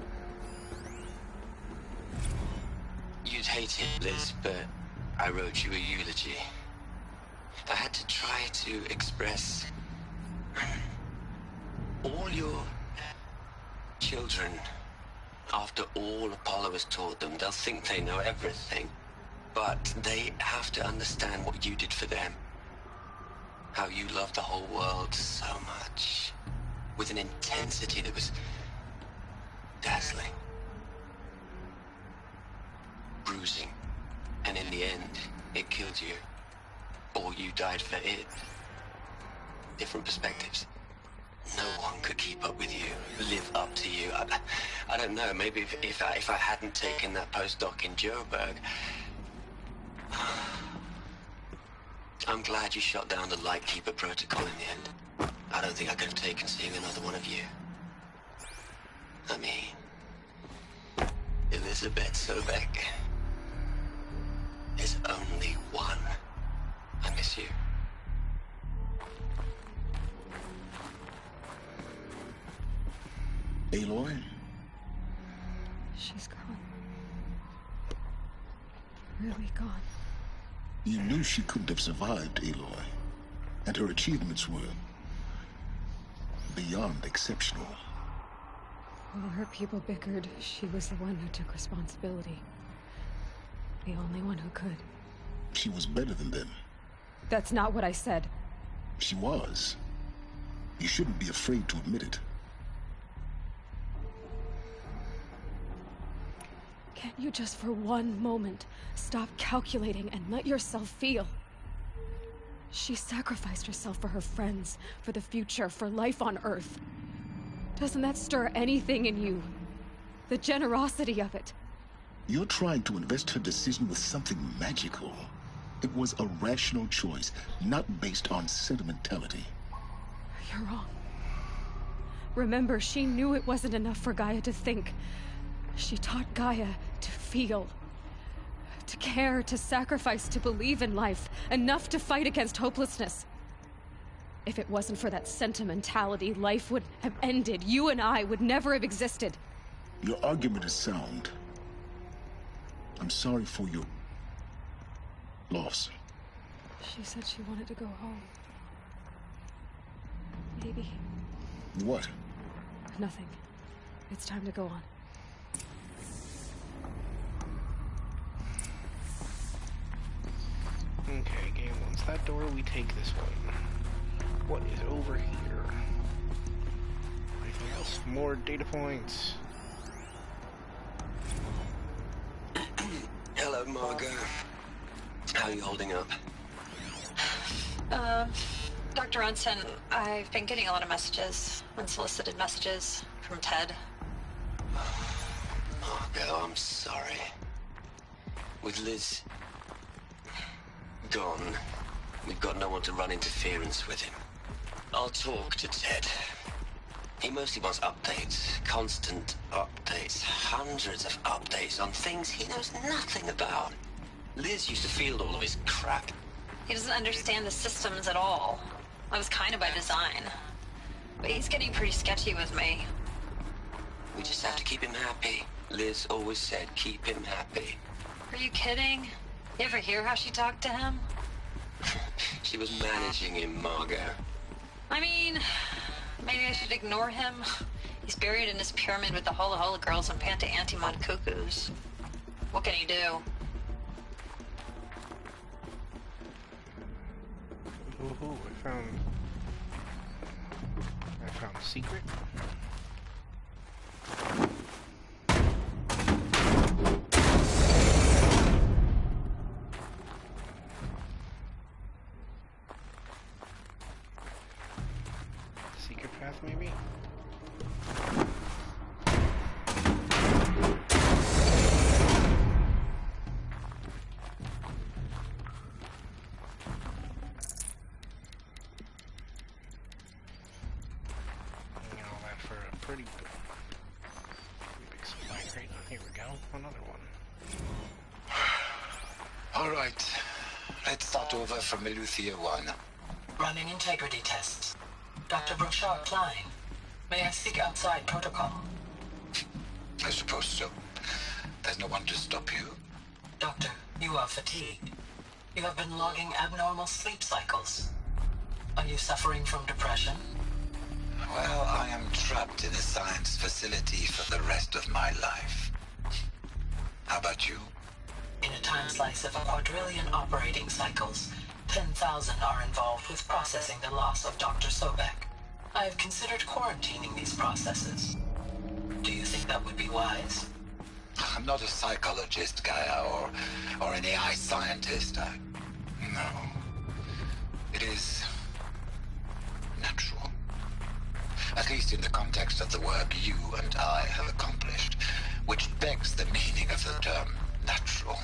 You'd hate it, Liz, but I wrote you a eulogy. I had to try to express all your children. After all Apollo has taught them, they'll think they know everything. But they have to understand what you did for them. How you loved the whole world so much. With an intensity that was dazzling. Bruising. And in the end, it killed you. Or you died for it. Different perspectives. No one could keep up with you, live up to you. I don't know, maybe if I hadn't taken that postdoc in Joburg. I'm glad you shot down the Lightkeeper protocol in the end. I don't think I could have taken seeing another one of you. I mean, Elizabeth Sobek. There's only one. I miss you. Aloy? She's gone. Really gone. You knew she couldn't have survived, Aloy. And her achievements were beyond exceptional. While her people bickered, she was the one who took responsibility. The only one who could. She was better than them. That's not what I said. She was. You shouldn't be afraid to admit it. Can't you just for one moment stop calculating and let yourself feel? She sacrificed herself for her friends, for the future, for life on Earth. Doesn't that stir anything in you? The generosity of it. You're trying to invest her decision with something magical. It was a rational choice, not based on sentimentality. You're wrong. Remember, she knew it wasn't enough for Gaia to think. She taught Gaia to feel to care, to sacrifice, to believe in life, enough to fight against hopelessness. If it wasn't for that sentimentality, life would have ended. You and I would never have existed. Your argument is sound. I'm sorry for your loss. She said she wanted to go home. Maybe. What? Nothing. It's time to go on. Okay, game once that door, we take this one. What is over here? Anything else? More data points. Hello, Margot. How are you holding up? Dr. Ronson, I've been getting a lot of messages, unsolicited messages from Ted. Margot, I'm sorry. With Liz gone, we've got no one to run interference with him. I'll talk to Ted. He mostly wants updates, constant updates, hundreds of updates on things he knows nothing about. Liz used to field all of his crap. He doesn't understand the systems at all. That was kind of by design. But he's getting pretty sketchy with me. We just have to keep him happy. Liz always said keep him happy. Are you kidding? You ever hear how she talked to him? She was managing him, Margot. I mean, maybe I should ignore him. He's buried in his pyramid with the Hola Hola girls and Panta Antimon cuckoos. What can he do? Ooh, I found a secret. Secret path, maybe? Pretty big supply crate. Here we go. Another one. All right. Let's start over from Eleuthia 1. Running integrity tests. Dr. Brochard Klein, may I speak outside protocol? I suppose so. There's no one to stop you. Doctor, you are fatigued. You have been logging abnormal sleep cycles. Are you suffering from depression? Well, I am trapped in a science facility for the rest of my life. How about you? In a time slice of a quadrillion operating cycles, 10,000 are involved with processing the loss of Dr. Sobek. I have considered quarantining these processes. Do you think that would be wise? I'm not a psychologist, Gaia, or an AI scientist. No. It is natural. At least in the context of the work you and I have accomplished, which begs the meaning of the term natural.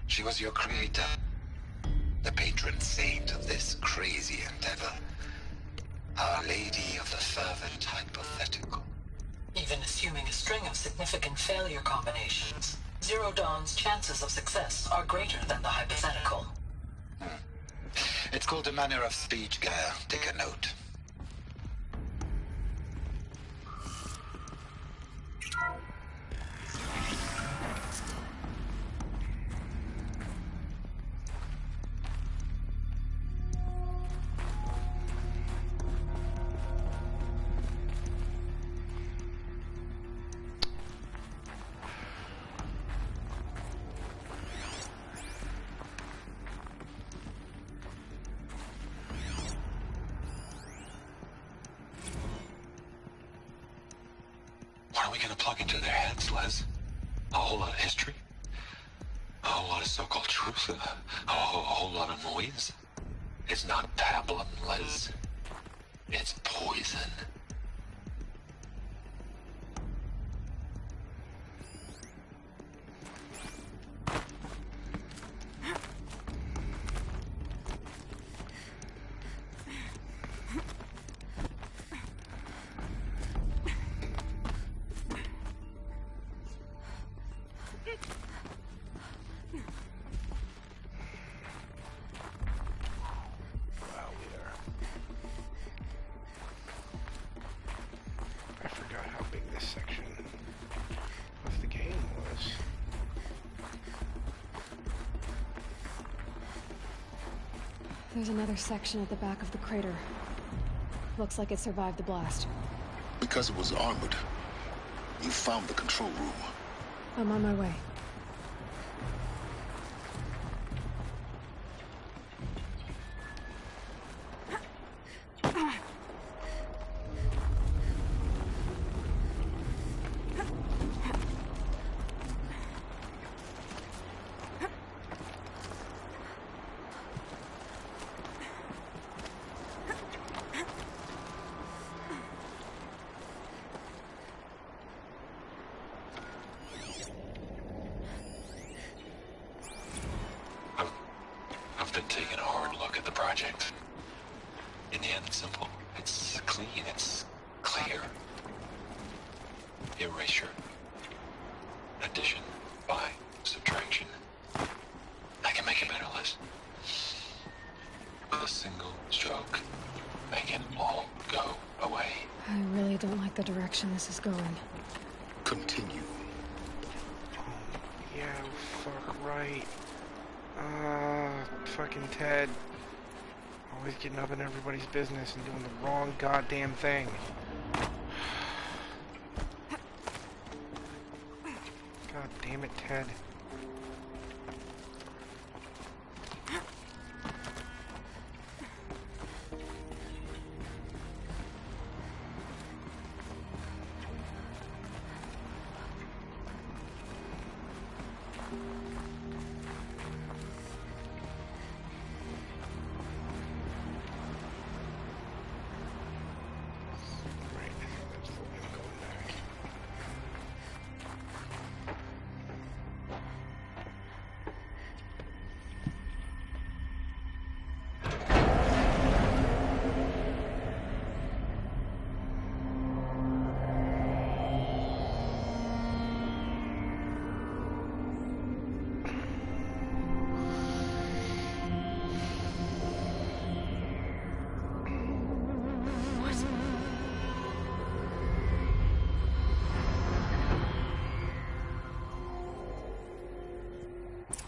She was your creator, the patron saint of this crazy endeavor, Our Lady of the Fervent Hypothetical. Even assuming a string of significant failure combinations, Zero Dawn's chances of success are greater than the hypothetical. It's called a manner of speech, Gaia. Take a note. What are we gonna plug into their heads, Les? A whole lot of history? A whole lot of so-called truth? A whole lot of noise? It's not pablum, Les. It's poison. There's another section at the back of the crater. Looks like it survived the blast. Because it was armored, you found the control room. I'm on my way. I've been taking a hard look at the project. In the end, it's simple. It's clean. It's clear. Erasure. Addition. By. Subtraction. I can make a better list. With a single stroke. Make it all go away. I really don't like the direction this is going. Continue. Yeah, fuck right. Fucking Ted. Always getting up in everybody's business and doing the wrong goddamn thing. God damn it, Ted.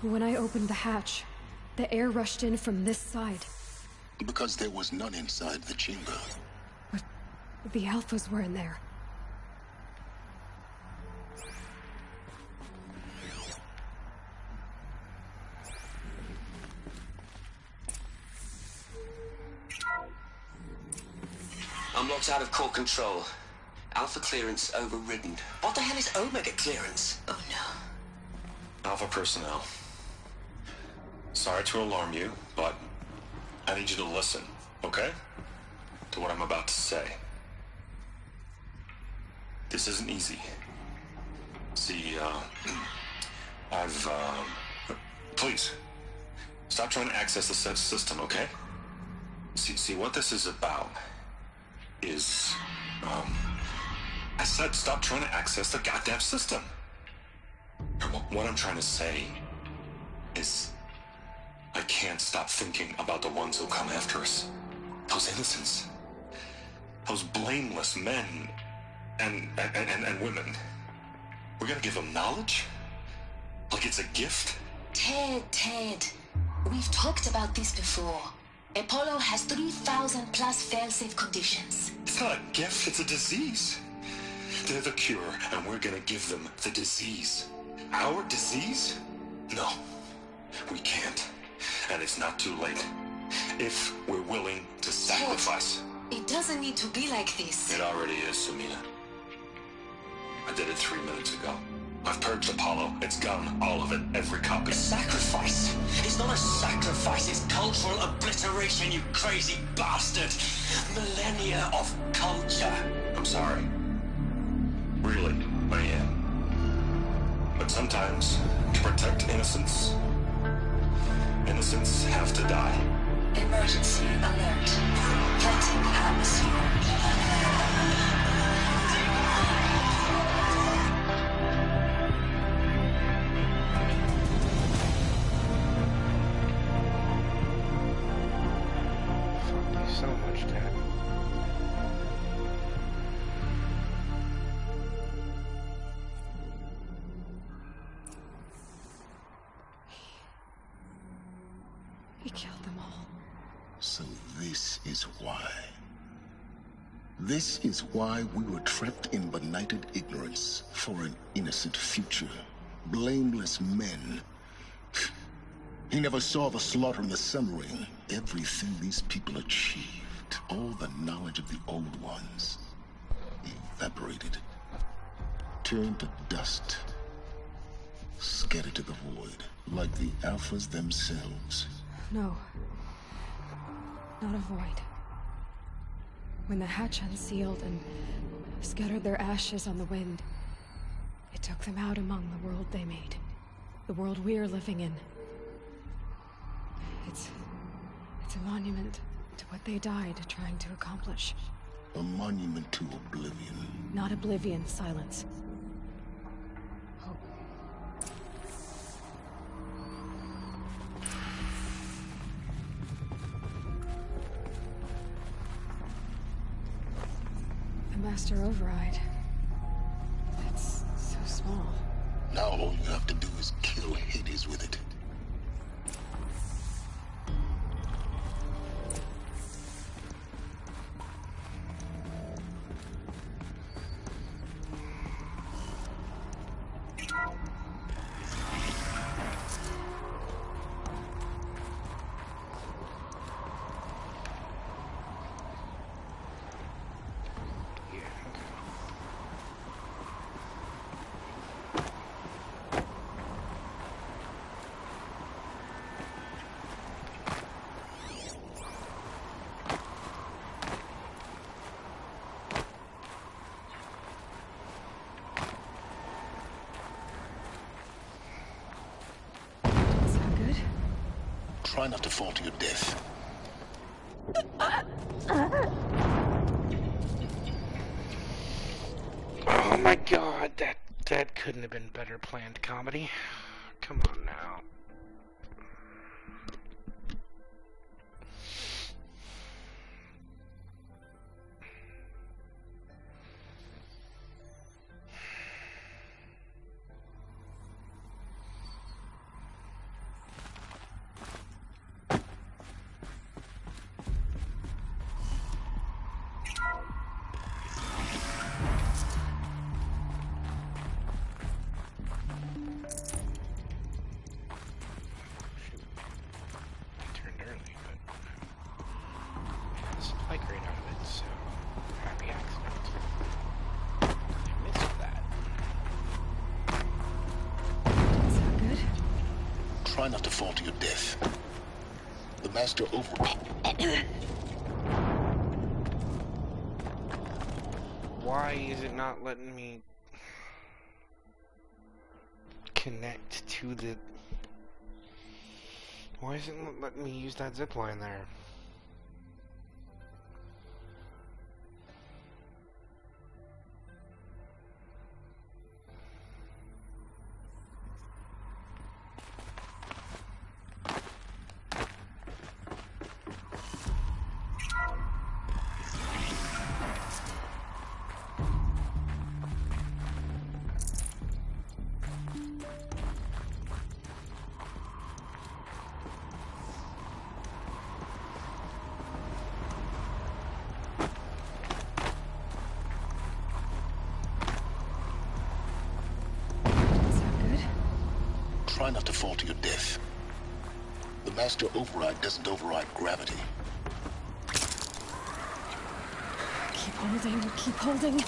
When I opened the hatch, the air rushed in from this side. Because there was none inside the chamber. But the alphas were in there. I'm locked out of core control. Alpha clearance overridden. What the hell is Omega clearance? Oh no. Alpha personnel. Sorry to alarm you, but I need you to listen, okay? To what I'm about to say. This isn't easy. See, please, stop trying to access the system, okay? See, what this is about is, I said stop trying to access the goddamn system. What I'm trying to say is I can't stop thinking about the ones who'll come after us. Those innocents. Those blameless men and women. We're gonna give them knowledge? Like it's a gift? Ted. We've talked about this before. Apollo has 3,000 plus fail-safe conditions. It's not a gift, it's a disease. They're the cure, and we're gonna give them the disease. Our disease? No, we can't. And it's not too late. If we're willing to sacrifice. It doesn't need to be like this. It already is, Samina. I did it 3 minutes ago. I've purged Apollo. It's gone. All of it. Every copy. A sacrifice? It's not a sacrifice. It's cultural obliteration, you crazy bastard. Millennia of culture. I'm sorry. Really, I am. But sometimes, to protect innocence, innocents have to die. Emergency alert. Flooding atmosphere. So much, Ted. He killed them all. So this is why. This is why we were trapped in benighted ignorance for an innocent future. Blameless men. He never saw the slaughter and the summering. Everything these people achieved, all the knowledge of the old ones, evaporated, turned to dust, scattered to the void, like the Alphas themselves. No. Not a void. When the hatch unsealed and scattered their ashes on the wind, it took them out among the world they made. The world we're living in. It's a monument to what they died trying to accomplish. A monument to oblivion. Not oblivion, silence. Hope. The Master Override. That's so small. Now all you have to do is kill Hades with it. Try not to fall to your death. Oh my god, that couldn't have been better planned comedy. Come on now. Try not to fall to your death. The Master Override. Why is it not letting me connect to the... Why isn't it letting me use that zip line there? Try not to fall to your death. The Master Override doesn't override gravity. Keep holding, keep holding.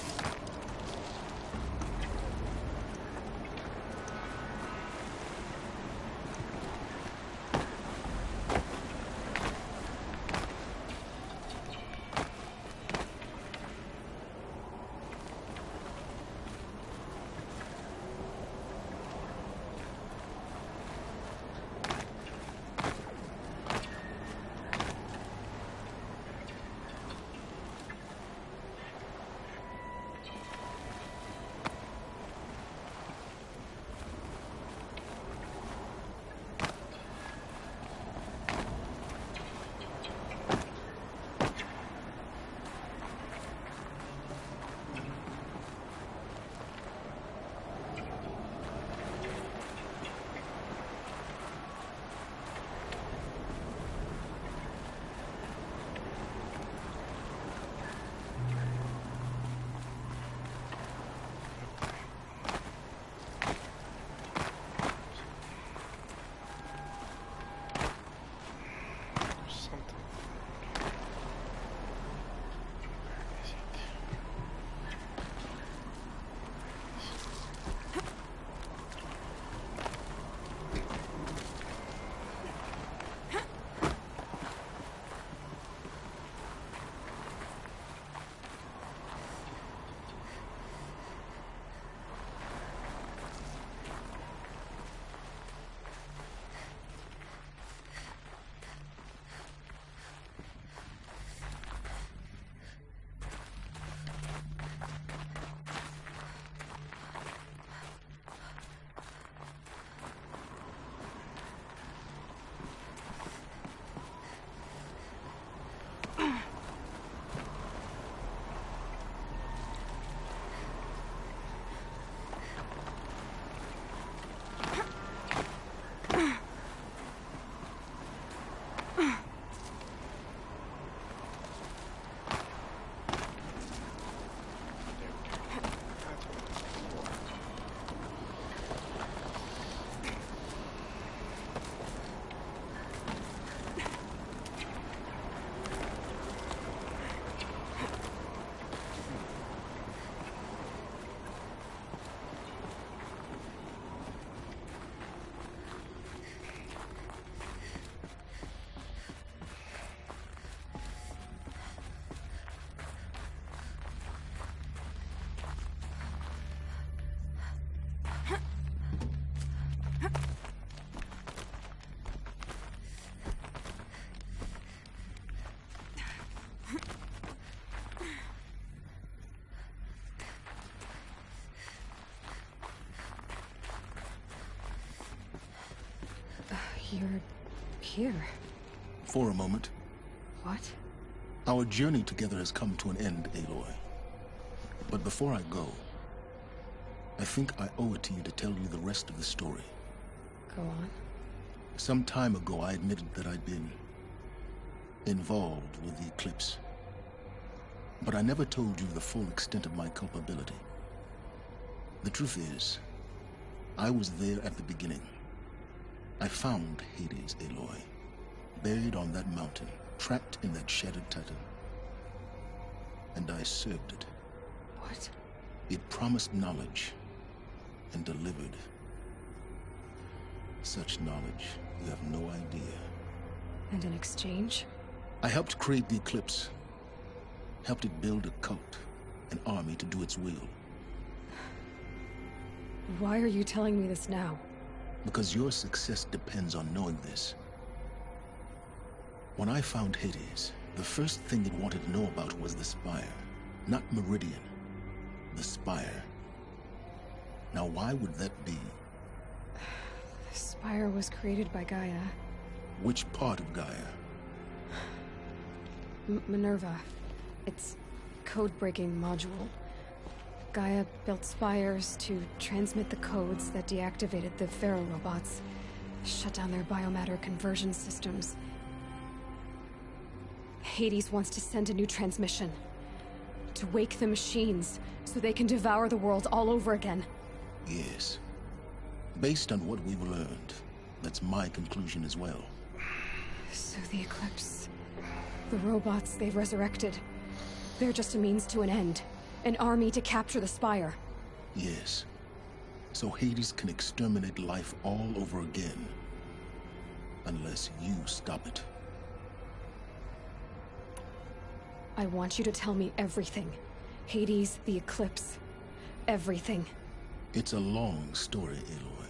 You're here. For a moment. What? Our journey together has come to an end, Aloy. But before I go, I think I owe it to you to tell you the rest of the story. Go on. Some time ago, I admitted that I'd been involved with the Eclipse. But I never told you the full extent of my culpability. The truth is, I was there at the beginning. I found Hades, Aloy, buried on that mountain, trapped in that shattered titan. And I served it. What? It promised knowledge and delivered. Such knowledge, you have no idea. And in exchange? I helped create the Eclipse. Helped it build a cult, an army to do its will. Why are you telling me this now? Because your success depends on knowing this. When I found Hades, the first thing it wanted to know about was the Spire. Not Meridian. The Spire. Now why would that be? The Spire was created by Gaia. Which part of Gaia? Minerva. It's code-breaking module. Gaia built spires to transmit the codes that deactivated the Pharaoh robots, shut down their biomatter conversion systems. Hades wants to send a new transmission, to wake the machines so they can devour the world all over again. Yes. Based on what we've learned, that's my conclusion as well. So the Eclipse, the robots they've resurrected, they're just a means to an end. An army to capture the Spire. Yes. So Hades can exterminate life all over again. Unless you stop it. I want you to tell me everything. Hades, the Eclipse, everything. It's a long story, Aloy.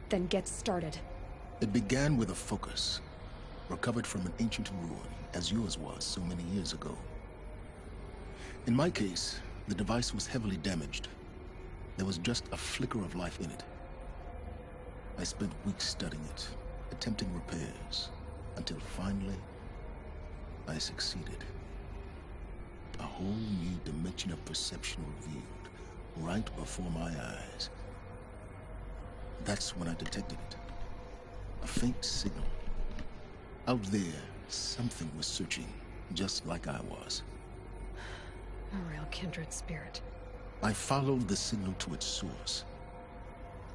Then get started. It began with a focus, recovered from an ancient ruin, as yours was so many years ago. In my case, the device was heavily damaged. There was just a flicker of life in it. I spent weeks studying it, attempting repairs, until finally, I succeeded. A whole new dimension of perception revealed, right before my eyes. That's when I detected it. A faint signal. Out there, something was searching, just like I was. A real kindred spirit. I followed the signal to its source.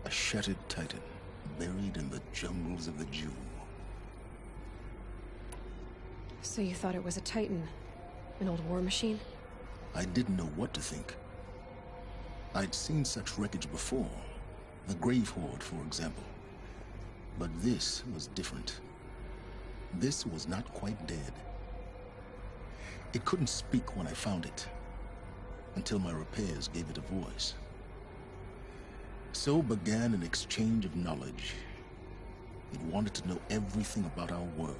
A shattered titan, buried in the jungles of the Jew. So you thought it was a titan? An old war machine? I didn't know what to think. I'd seen such wreckage before. The Grave Horde, for example. But this was different. This was not quite dead. It couldn't speak when I found it, until my repairs gave it a voice. So began an exchange of knowledge. It wanted to know everything about our world,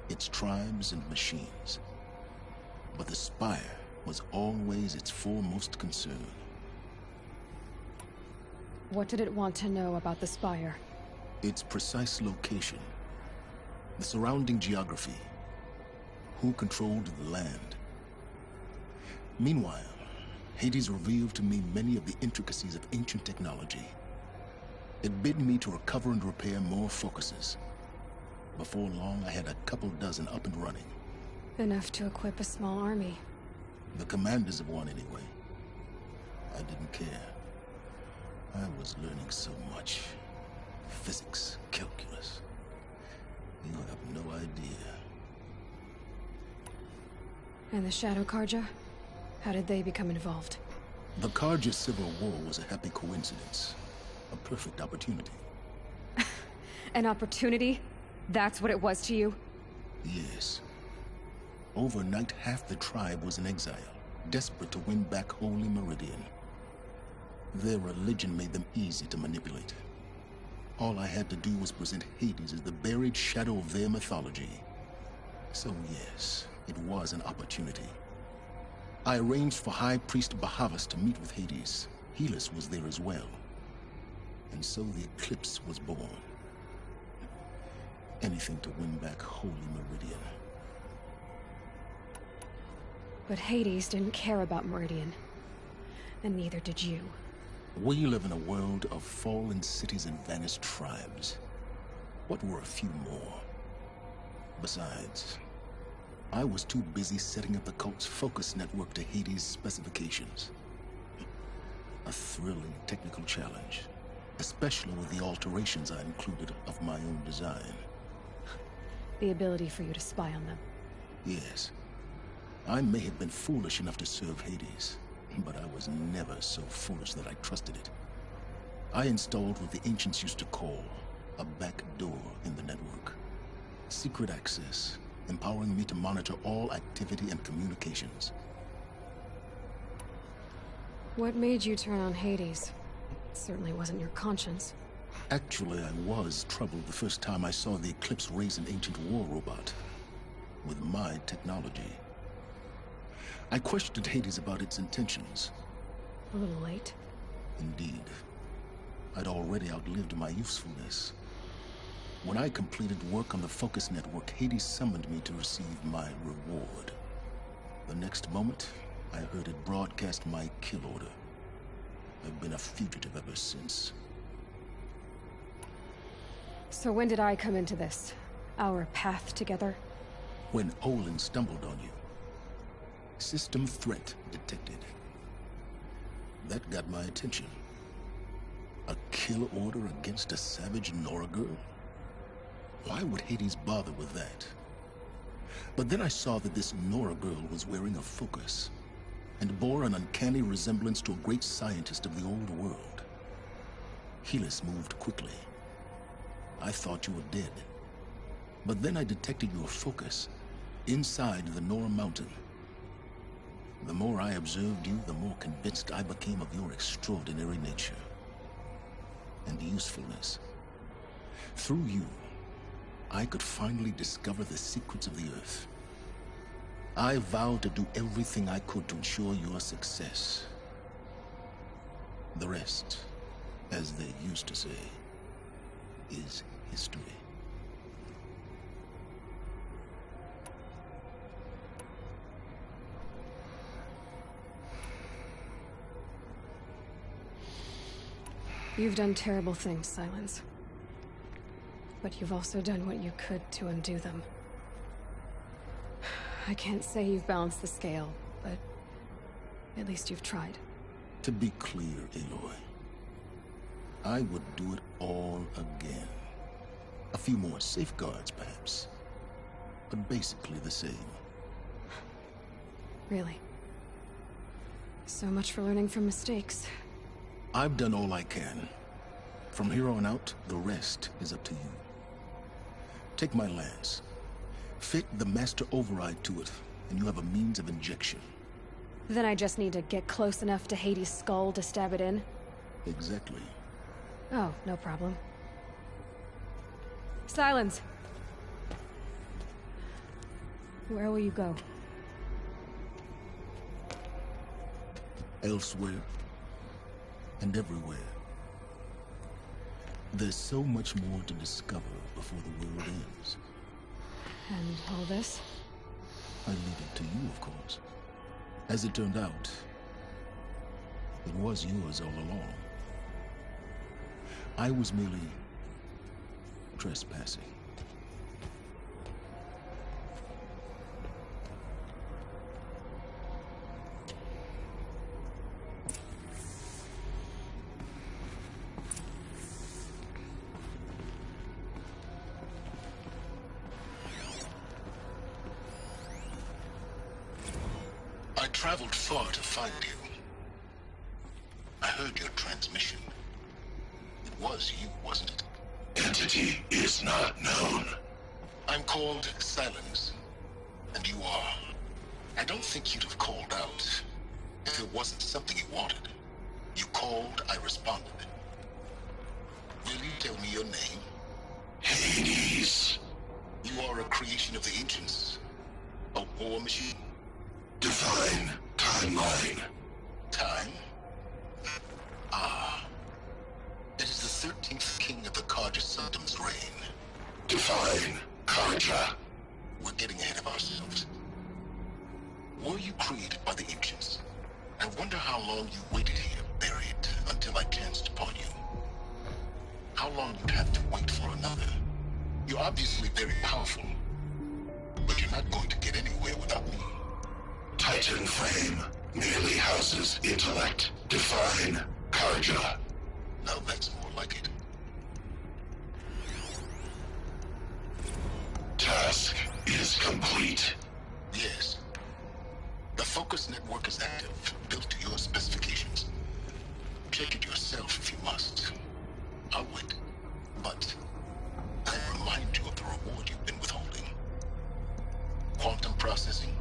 its tribes and machines. But the Spire was always its foremost concern. What did it want to know about the Spire? Its precise location, the surrounding geography, who controlled the land. Meanwhile, Hades revealed to me many of the intricacies of ancient technology. It bid me to recover and repair more focuses. Before long, I had a couple dozen up and running. Enough to equip a small army. The commanders of one, anyway. I didn't care. I was learning so much. Physics, calculus. You have no idea. And the Shadow Karja? How did they become involved? The Karja Civil War was a happy coincidence. A perfect opportunity. An opportunity? That's what it was to you? Yes. Overnight, half the tribe was in exile, desperate to win back Holy Meridian. Their religion made them easy to manipulate. All I had to do was present Hades as the buried shadow of their mythology. So yes, it was an opportunity. I arranged for High Priest Bahavas to meet with Hades. Helis was there as well. And so the Eclipse was born. Anything to win back Holy Meridian. But Hades didn't care about Meridian. And neither did you. We live in a world of fallen cities and vanished tribes. What were a few more? Besides, I was too busy setting up the cult's focus network to Hades' specifications. A thrilling technical challenge, especially with the alterations I included of my own design. The ability for you to spy on them. Yes. I may have been foolish enough to serve Hades, but I was never so foolish that I trusted it. I installed what the ancients used to call a back door in the network. Secret access, empowering me to monitor all activity and communications. What made you turn on Hades? It certainly wasn't your conscience. Actually, I was troubled the first time I saw the Eclipse raise an ancient war robot with my technology. I questioned Hades about its intentions. A little late. Indeed. I'd already outlived my usefulness. When I completed work on the Focus Network, Hades summoned me to receive my reward. The next moment, I heard it broadcast my kill order. I've been a fugitive ever since. So when did I come into this? Our path together? When Olin stumbled on you. System threat detected. That got my attention. A kill order against a savage Nora girl? Why would Hades bother with that? But then I saw that this Nora girl was wearing a focus, and bore an uncanny resemblance to a great scientist of the old world. Helis moved quickly. I thought you were dead. But then I detected your focus inside the Nora mountain. The more I observed you, the more convinced I became of your extraordinary nature and usefulness. Through you, I could finally discover the secrets of the Earth. I vowed to do everything I could to ensure your success. The rest, as they used to say, is history. You've done terrible things, Silence. But you've also done what you could to undo them. I can't say you've balanced the scale, but at least you've tried. To be clear, Aloy, I would do it all again. A few more safeguards, perhaps, but basically the same. Really? So much for learning from mistakes. I've done all I can. From here on out, the rest is up to you. Take my lance. Fit the master override to it, and you have a means of injection. Then I just need to get close enough to Hades' skull to stab it in? Exactly. Oh, no problem. Silence! Where will you go? Elsewhere. And everywhere. There's so much more to discover before the world ends. And all this? I leave it to you, of course. As it turned out, it was yours all along. I was merely trespassing. I traveled far to find you. I heard your transmission. It was you, wasn't it? Entity is not known. I'm called Silence, and you are. I don't think you'd have called out if it wasn't something you wanted. You called, I responded. Will you tell me your name? Hades. You are a creation of the ancients. A war machine. Divine timeline. Time? Ah. It is the 13th king of the Carja Sanctum's reign. Define Karja. We're getting ahead of ourselves. Were you created by the ancients? I wonder how long you waited here, buried, until I chanced upon you. How long you'd have to wait for another. You're obviously very powerful, but you're not going to get anywhere without me. Titan Flame merely houses intellect. Define Karja. Now that's more like it. Task is complete. Yes. The focus network is active, built to your specifications. Check it yourself if you must. I'll wait. But I'll remind you of the reward you've been withholding. Quantum processing.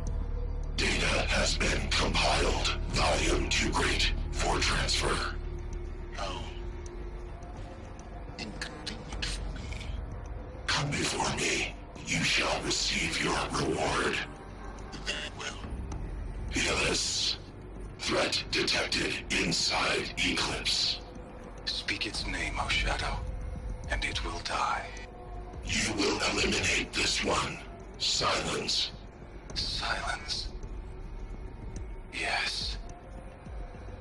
Data has been compiled. Volume too great for transfer. How inconvenient for me. Come before me. You shall receive your reward. Very well. Helis. Threat detected inside Eclipse. Speak its name, O Shadow, and it will die. You will eliminate this one. Silence. Silence. Yes.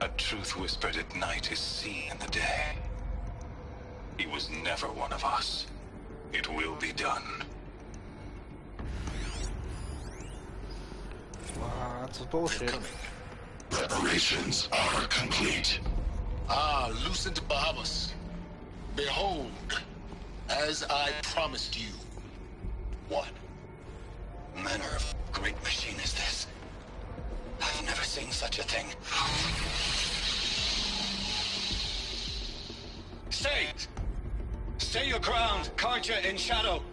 A truth whispered at night is seen in the day. He was never one of us. It will be done. Lots of bullshit. Preparations are complete. Ah, Lucent Bahamas. Behold, as I promised you. What manner of great machine is this? I've never seen such a thing. Stay! Stay your ground, Karja in shadow!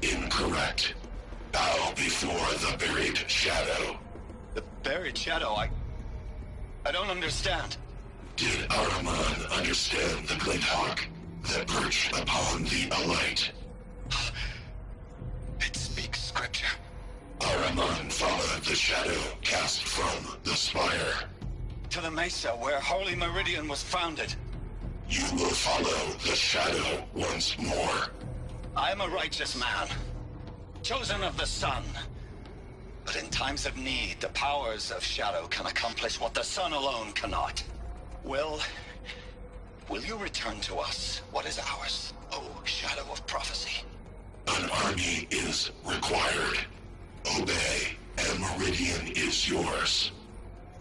Incorrect. Bow before the buried shadow. The buried shadow? I don't understand. Did Araman understand the Glinthawk that perched upon the alight? It speaks scripture. Araman followed the shadow cast from the spire. To the mesa where Holy Meridian was founded. You will follow the shadow once more. I am a righteous man, chosen of the sun. But in times of need, the powers of shadow can accomplish what the sun alone cannot. Will you return to us what is ours, O Shadow of Prophecy? An army is required. Obey, and Meridian is yours.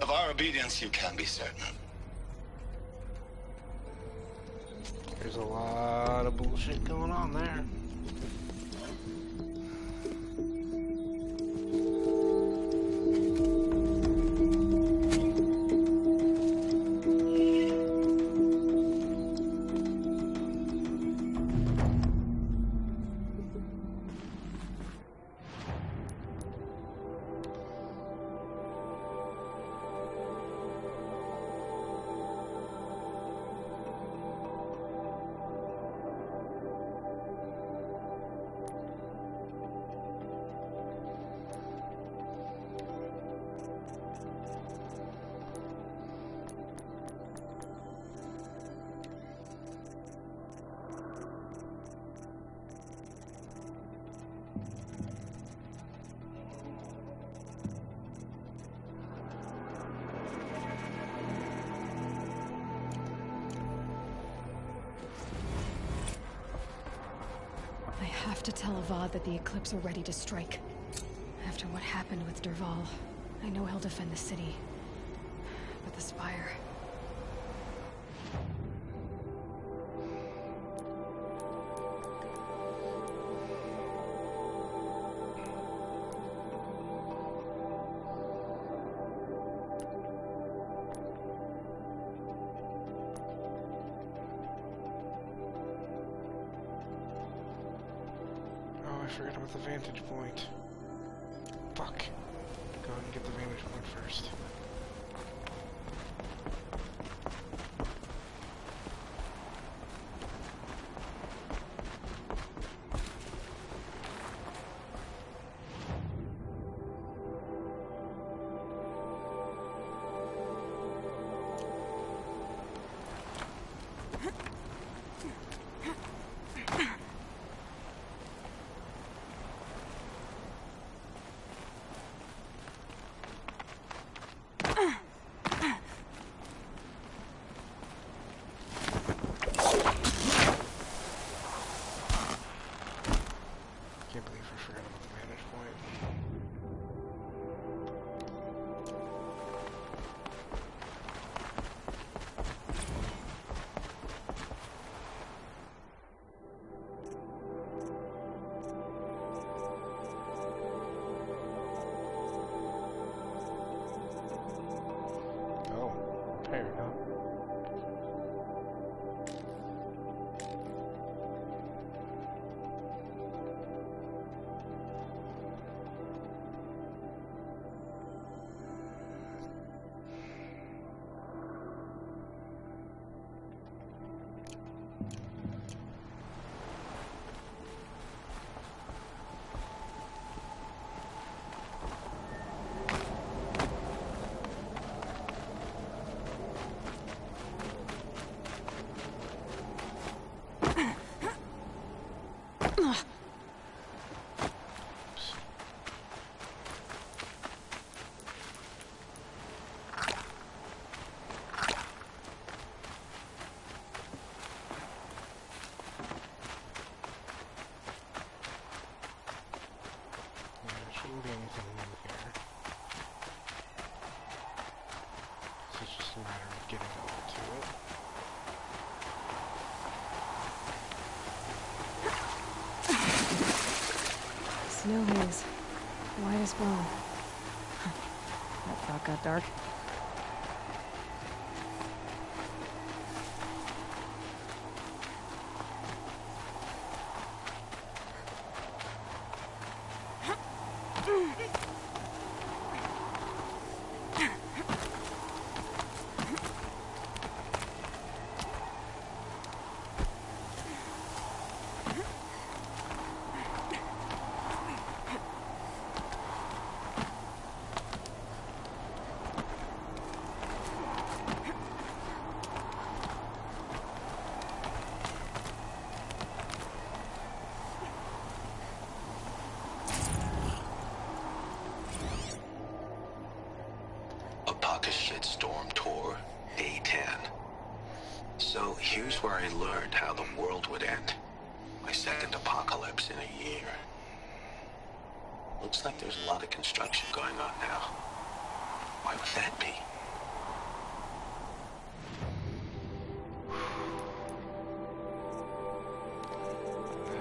Of our obedience you can be certain. There's a lot of bullshit going on there. I have to tell Avad that the Eclipse are ready to strike. After what happened with Derval, I know he'll defend the city. But the Spire... I forgot about the vantage point. Fuck. Go ahead and get the vantage point first. Snow haze. White as bone. That thought got dark. A pocket shitstorm tour, day 10. So here's where I learned how the world would end. My second apocalypse in a year. Looks like there's a lot of construction going on now. Why would that be?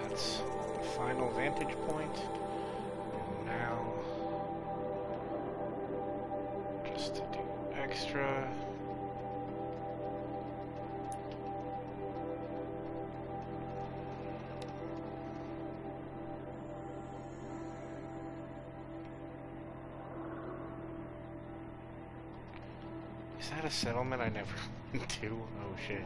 That's the final vantage point. And now, just to do extra. Is that a settlement I never went to? Oh shit.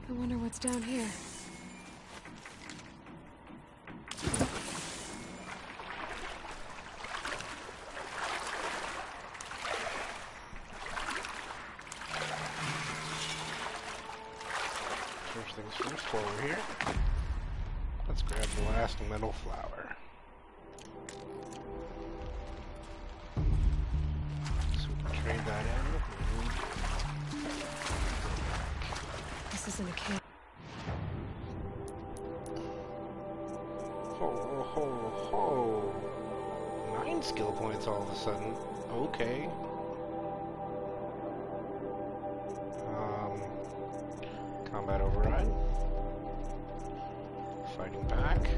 I wonder what's down here. First things first, while we're here, let's grab the last metal flower. So we can trade that in. This isn't a cave. Ho, ho, ho. 9 skill points all of a sudden. Okay. Combat override. Fighting back.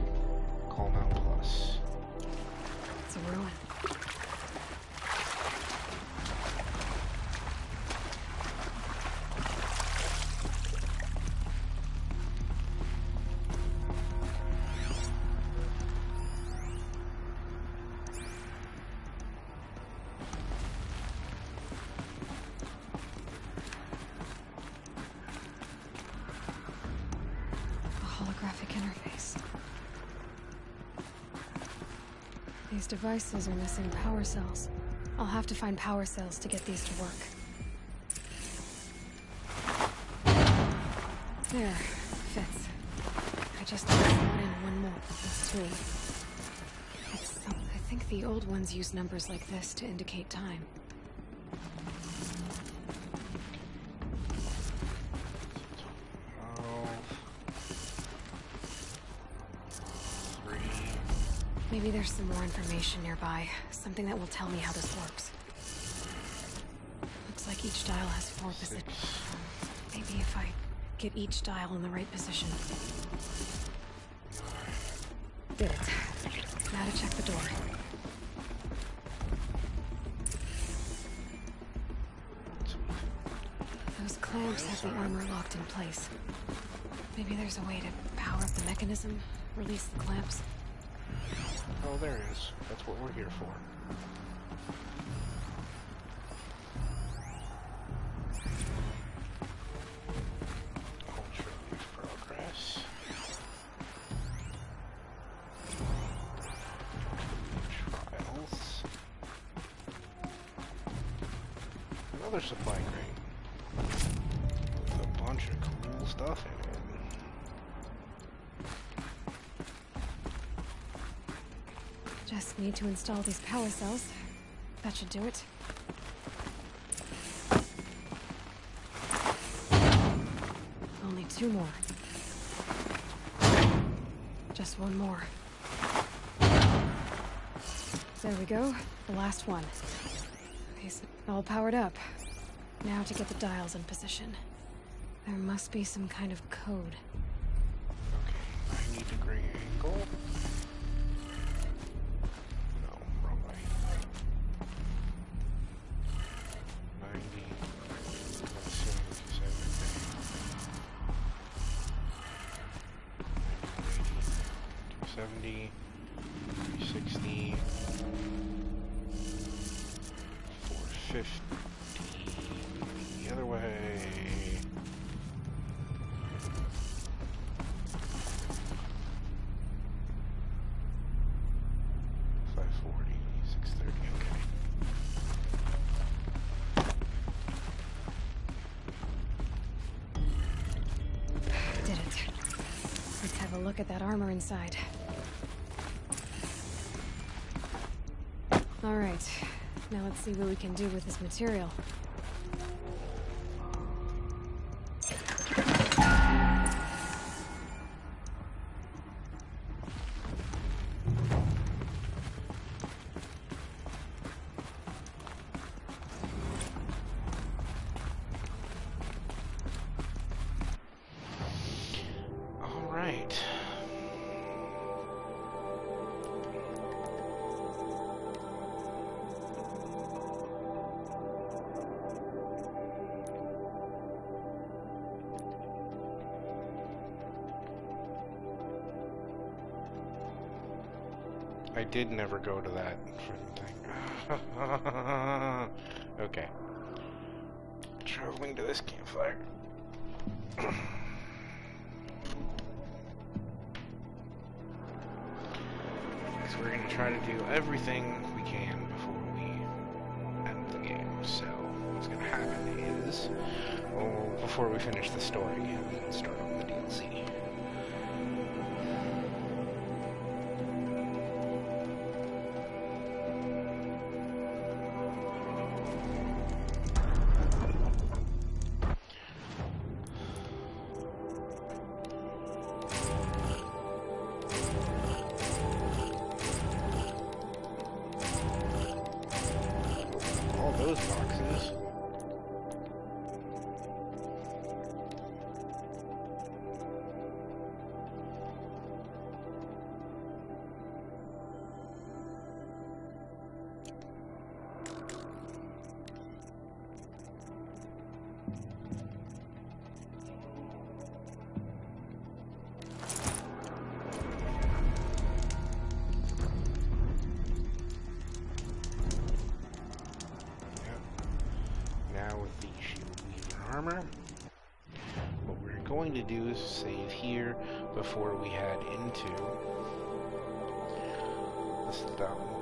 Calm out plus. It's a ruin. These devices are missing power cells. I'll have to find power cells to get these to work. There. Fits. I just need to slot in one more. That's 2. I think the old ones use numbers like this to indicate time. Maybe there's some more information nearby. Something that will tell me how this works. Looks like each dial has 4 positions. Maybe if I get each dial in the right position. Did it. Now to check the door. Those clamps have the armor locked in place. Maybe there's a way to power up the mechanism, release the clamps. Oh, there it is. That's what we're here for. Ultra leaf progress. Trials. Another supply crate. With a bunch of cool stuff in it. Just need to install these power cells. That should do it. Only 2 more. Just 1 more. There we go. The last one. These all powered up. Now to get the dials in position. There must be some kind of code. Okay, I need a gray angle. Look at that armor inside. All right, now let's see what we can do with this material. I did never go to that freaking thing. Okay. Traveling to this campfire. Because we're going to try to do everything we can before we end the game. So, what's going to happen is, well, before we finish the story and start on the DLC. SteeleHombre. What we're going to do is save here before we head into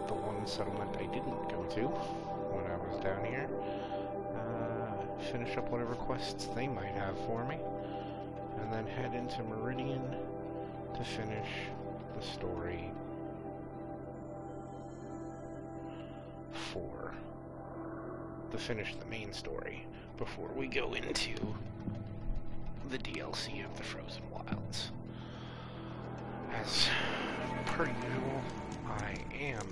the one settlement I didn't go to when I was down here. Finish up whatever quests they might have for me, and then head into Meridian to finish the story finish the main story before we go into the DLC of the Frozen Wilds. As per usual, I am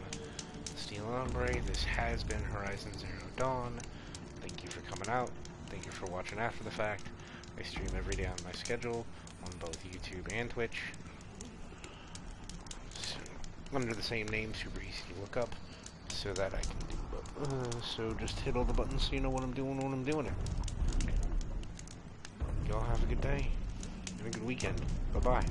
SteeleHombre. This has been Horizon Zero Dawn. Thank you for coming out. Thank you for watching after the fact. I stream every day on my schedule on both YouTube and Twitch. So, under the same name, super easy to look up, so that I can do so just hit all the buttons so you know what I'm doing when I'm doing it. Y'all have a good day and a good weekend. Bye-bye.